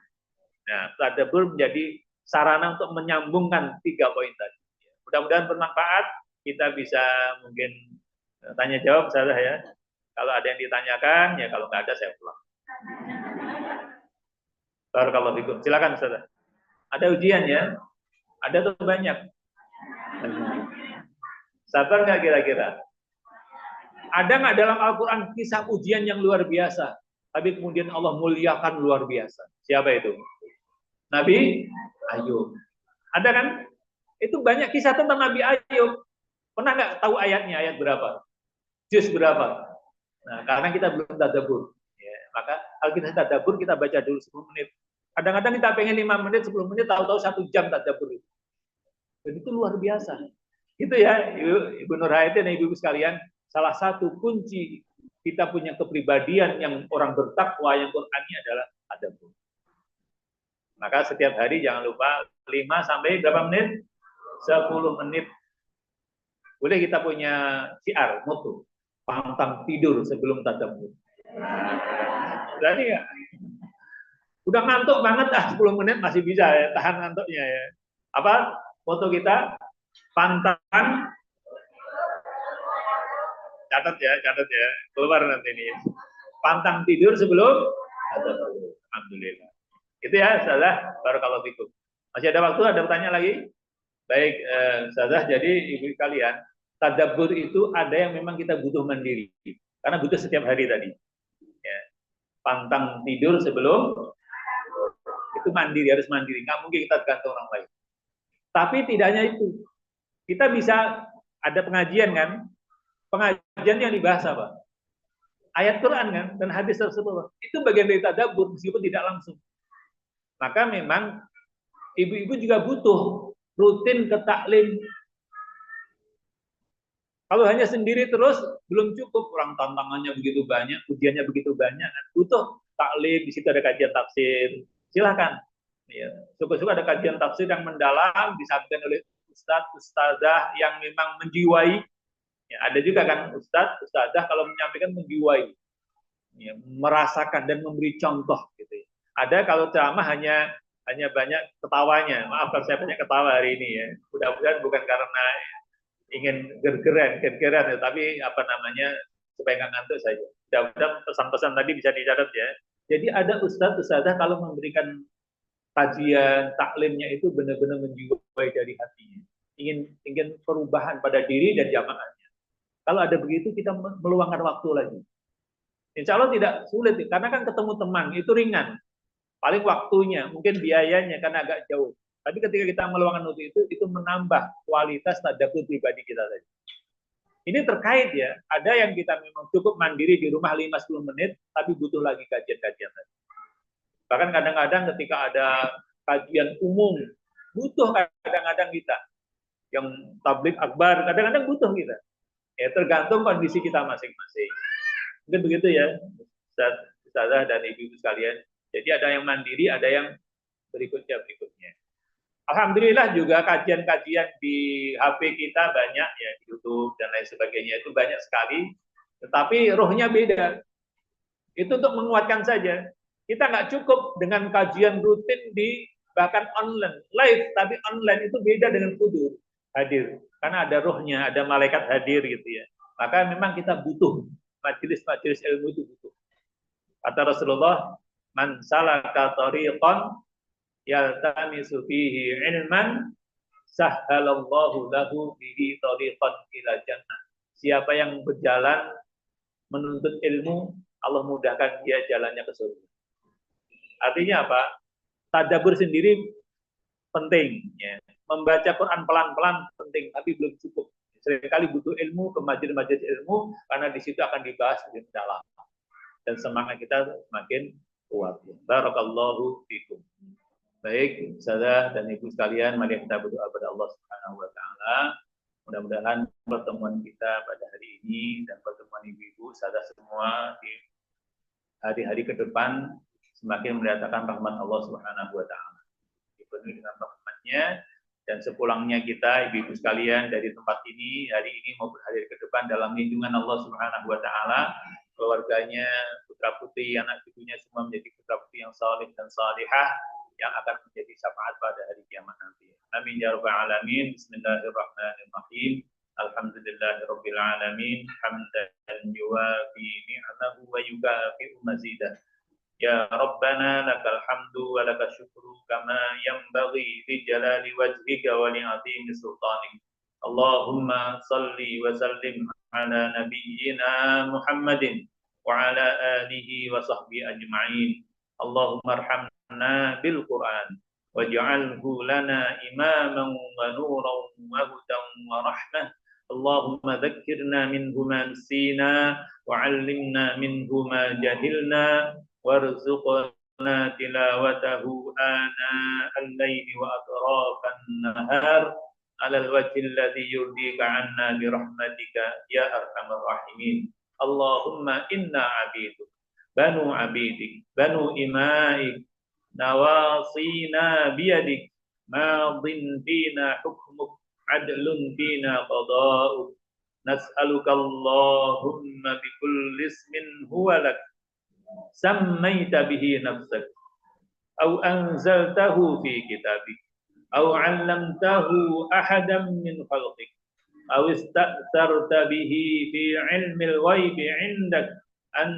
Nah, tadabbur menjadi sarana untuk menyambungkan 3 poin tadi. Mudah-mudahan bermanfaat. Kita bisa mungkin tanya jawab saja ya. Kalau ada yang ditanyakan, ya kalau nggak ada saya pulang. Barakallahu fikum. Silakan Ustaz. Ada ujian ya? Ada tuh banyak. Sabar nggak kira-kira? Ada nggak dalam Al-Quran kisah ujian yang luar biasa, tapi kemudian Allah muliakan luar biasa? Siapa itu? Nabi Ayub. Ada kan? Itu banyak kisah tentang Nabi Ayub. Pernah nggak tahu ayatnya? Ayat berapa? Juz berapa? Nah, karena kita belum tadabbur. Ya, maka kalau kita tadabbur, kita baca dulu 10 menit. Kadang-kadang kita pengen 5 menit, 10 menit, tahu-tahu 1 jam tadabbur itu. Dan itu luar biasa. Itu ya, Ibu Nur Hayati dan Ibu sekalian, salah satu kunci kita punya kepribadian yang orang bertakwa, yang Qur'ani adalah adabun. Maka setiap hari jangan lupa 5 sampai berapa menit? 10 menit. Boleh kita punya syiar, moto. Pantang tidur sebelum tadabbur. Berarti ya, udah ngantuk banget 10 menit masih bisa ya, tahan ngantuknya ya. Apa foto kita? Pantang, catat ya, keluar nanti ini. Pantang tidur sebelum tadabbur. Alhamdulillah. Itu ya, Ustazah, barakallahu fikum. Masih ada waktu, ada pertanyaan lagi? Baik, Ustazah, jadi ibu kalian, tadabbur itu ada yang memang kita butuh mandiri. Karena butuh setiap hari tadi. Ya. Pantang tidur sebelum, itu mandiri, harus mandiri. Nggak mungkin kita tergantung orang lain. Tapi tidak hanya itu. Kita bisa, ada pengajian kan? Pengajian yang dibahas apa? Ayat Quran kan? Dan hadis Rasulullah. Itu bagian dari tadabbur, meskipun tidak langsung. Maka memang ibu-ibu juga butuh rutin ke taklim. Kalau hanya sendiri terus belum cukup, orang tantangannya begitu banyak, ujiannya begitu banyak, butuh taklim. Di situ ada kajian tafsir. Silahkan. Ya, suka-suka ada kajian tafsir yang mendalam, disampaikan oleh ustadz, ustazah yang memang menjiwai. Ya, ada juga kan ustadz, ustazah kalau menyampaikan menjiwai, ya, merasakan dan memberi contoh gitu ya. Ada kalau ceramah hanya banyak ketawanya. Maaf kalau saya banyak ketawa hari ini ya. Mudah-mudahan bukan karena ingin gergeran, ya, tapi apa namanya supaya nggak ngantuk saja. Mudah-mudahan pesan-pesan tadi bisa dicatat ya. Jadi ada ustadz, ustazah kalau memberikan kajian taklimnya itu benar-benar menjiwai dari hatinya. Ingin perubahan pada diri dan jamaahnya. Kalau ada begitu kita meluangkan waktu lagi. Insya Allah tidak sulit, karena kan ketemu teman itu ringan. Paling waktunya, mungkin biayanya karena agak jauh. Tapi ketika kita meluangkan waktu itu menambah kualitas tadabbur pribadi kita tadi. Ini terkait ya, ada yang kita memang cukup mandiri di rumah 5-10 menit, tapi butuh lagi kajian-kajian tadi. Bahkan kadang-kadang ketika ada kajian umum, butuh kadang-kadang kita. Yang tabligh akbar, kadang-kadang butuh kita. Ya, tergantung kondisi kita masing-masing. Mungkin begitu ya, Ustazah dan ibu-ibu sekalian. Jadi ada yang mandiri, ada yang berikutnya. Alhamdulillah juga kajian-kajian di HP kita banyak ya, di YouTube dan lain sebagainya itu banyak sekali. Tetapi rohnya beda. Itu untuk menguatkan saja. Kita nggak cukup dengan kajian rutin di bahkan online, live, tapi online itu beda dengan kudu hadir. Karena ada rohnya, ada malaikat hadir gitu ya. Maka memang kita butuh majelis-majelis ilmu itu butuh. Kata Rasulullah, man salaka tariqan yaltamisu fihi ilman sahhalallahu lahu bihi tariqan ila jannah. Siapa yang berjalan menuntut ilmu, Allah mudahkan dia jalannya ke surga. Artinya apa? Tadabbur sendiri penting ya. Membaca Quran pelan-pelan penting, tapi belum cukup. Seringkali butuh ilmu ke majelis-majelis ilmu karena di situ akan dibahas lebih dalam. Dan semangat kita semakin kuat. Barakallahu fikum. Baik, Ustazah dan Ibu sekalian, mari kita berdoa kepada Allah Subhanahu wa taala. Mudah-mudahan pertemuan kita pada hari ini dan pertemuan ibu-ibu Ustazah semua di hari-hari ke depan semakin mendatangkan rahmat Allah Subhanahu wa taala. Dipenuhi dengan rahmatnya, dan sepulangnya kita ibu-ibu sekalian dari tempat ini hari ini maupun hari ke depan dalam lindungan Allah Subhanahu wa taala, keluarganya, putra putri, anak cucunya semua menjadi putra putri yang saleh dan salihah yang akan menjadi syafaat pada hari kiamat nanti. Amin ya rabbal alamin. Bismillahirrahmanirrahim. Alhamdulillahirabbil alamin. Hamdan yuwafi ni'amahu wa yukafi'u mazidah. Ya Rabbana lakal hamdu wa lakal syukru kama yanbaghi li jalali wajhika wa li 'azimi sultanik. Allahumma salli wa sallim ala nabiyyina Muhammadin wa ala alihi wa sahbihi ajma'in. Allahumma arhamna bil Qur'an waj'alhu lana imaman wa nuran wa hudan wa rahmah. Allahumma dhakkirna minhu ma nasina wa 'allimna minhu ma jahilna warzuqna tilawatahu ana al-laili wa atrafan nahar على الوجه الذي يرضيك عنا برحمتك يا أرحم الراحمين. اللهم إنا عبيدك بنو عبيدك بنو إمائك نواصينا بيدك ماض فينا حكمك عدل فينا قضاؤك نسألك اللهم بكل اسم هو لك سميت به نفسك أو أنزلته في كتابك أو علمته أحدا من خلقك أو استأثرت به في علم الغيب عندك أن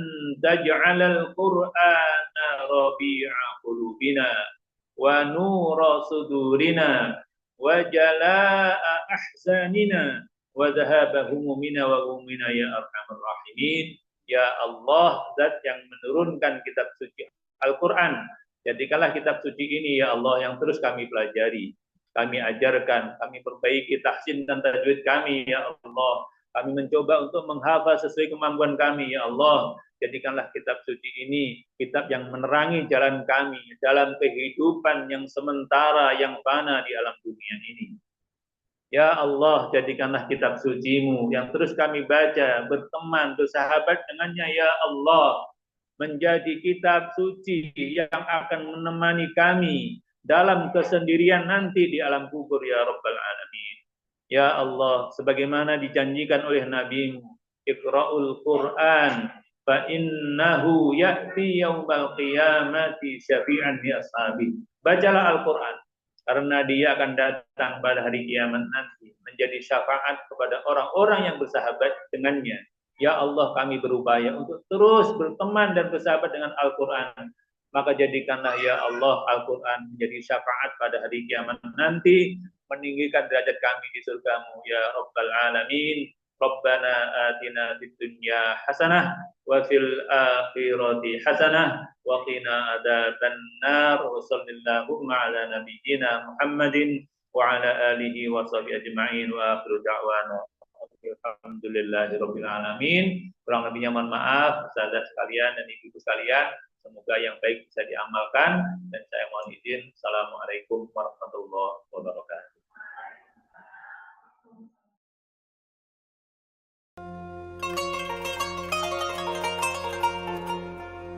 تجعل القرآن ربيع قلوبنا ونور صدورنا وجلاء أحزاننا وذهاب همومنا وغمومنا يا أرحم الراحمين. Ya Allah, Zat yang menurunkan kitab suci Al-Quran, jadikanlah kitab suci ini ya Allah yang terus kami pelajari, kami ajarkan, kami perbaiki tahsin dan tajwid kami ya Allah. Kami mencoba untuk menghafal sesuai kemampuan kami ya Allah. Jadikanlah kitab suci ini kitab yang menerangi jalan kami dalam kehidupan yang sementara, yang fana di alam dunia ini. Ya Allah, jadikanlah kitab suci-Mu yang terus kami baca, berteman, bersahabat dengannya ya Allah, menjadi kitab suci yang akan menemani kami dalam kesendirian nanti di alam kubur ya Rabbal Alamin. Ya Allah, sebagaimana dijanjikan oleh Nabi-Mu, Iqra'ul Qur'an fa innahu ya'ti yaumal qiyamati syafi'an li ashabi. Bacalah Al-Qur'an karena dia akan datang pada hari kiamat nanti menjadi syafaat kepada orang-orang yang bersahabat dengannya. Ya Allah, kami berupaya untuk terus berteman dan bersahabat dengan Al-Quran. Maka jadikanlah ya Allah Al-Quran menjadi syafaat pada hari kiamat nanti, meninggikan derajat kami di surga-Mu ya Rabbal Alamin. Rabbana atina fid dunya hasanah wa fil akhirati hasanah wa qina adzabannar. Wa sallallahu ala nabiyyina Muhammadin wa ala alihi wa sahbihi ajma'in wa akhiru da'wana alhamdulillahirabbil alamin. Kurang lebihnya mohon maaf saudara sekalian dan ibu-ibu sekalian. Semoga yang baik bisa diamalkan dan saya mohon izin. Assalamualaikum warahmatullahi wabarakatuh.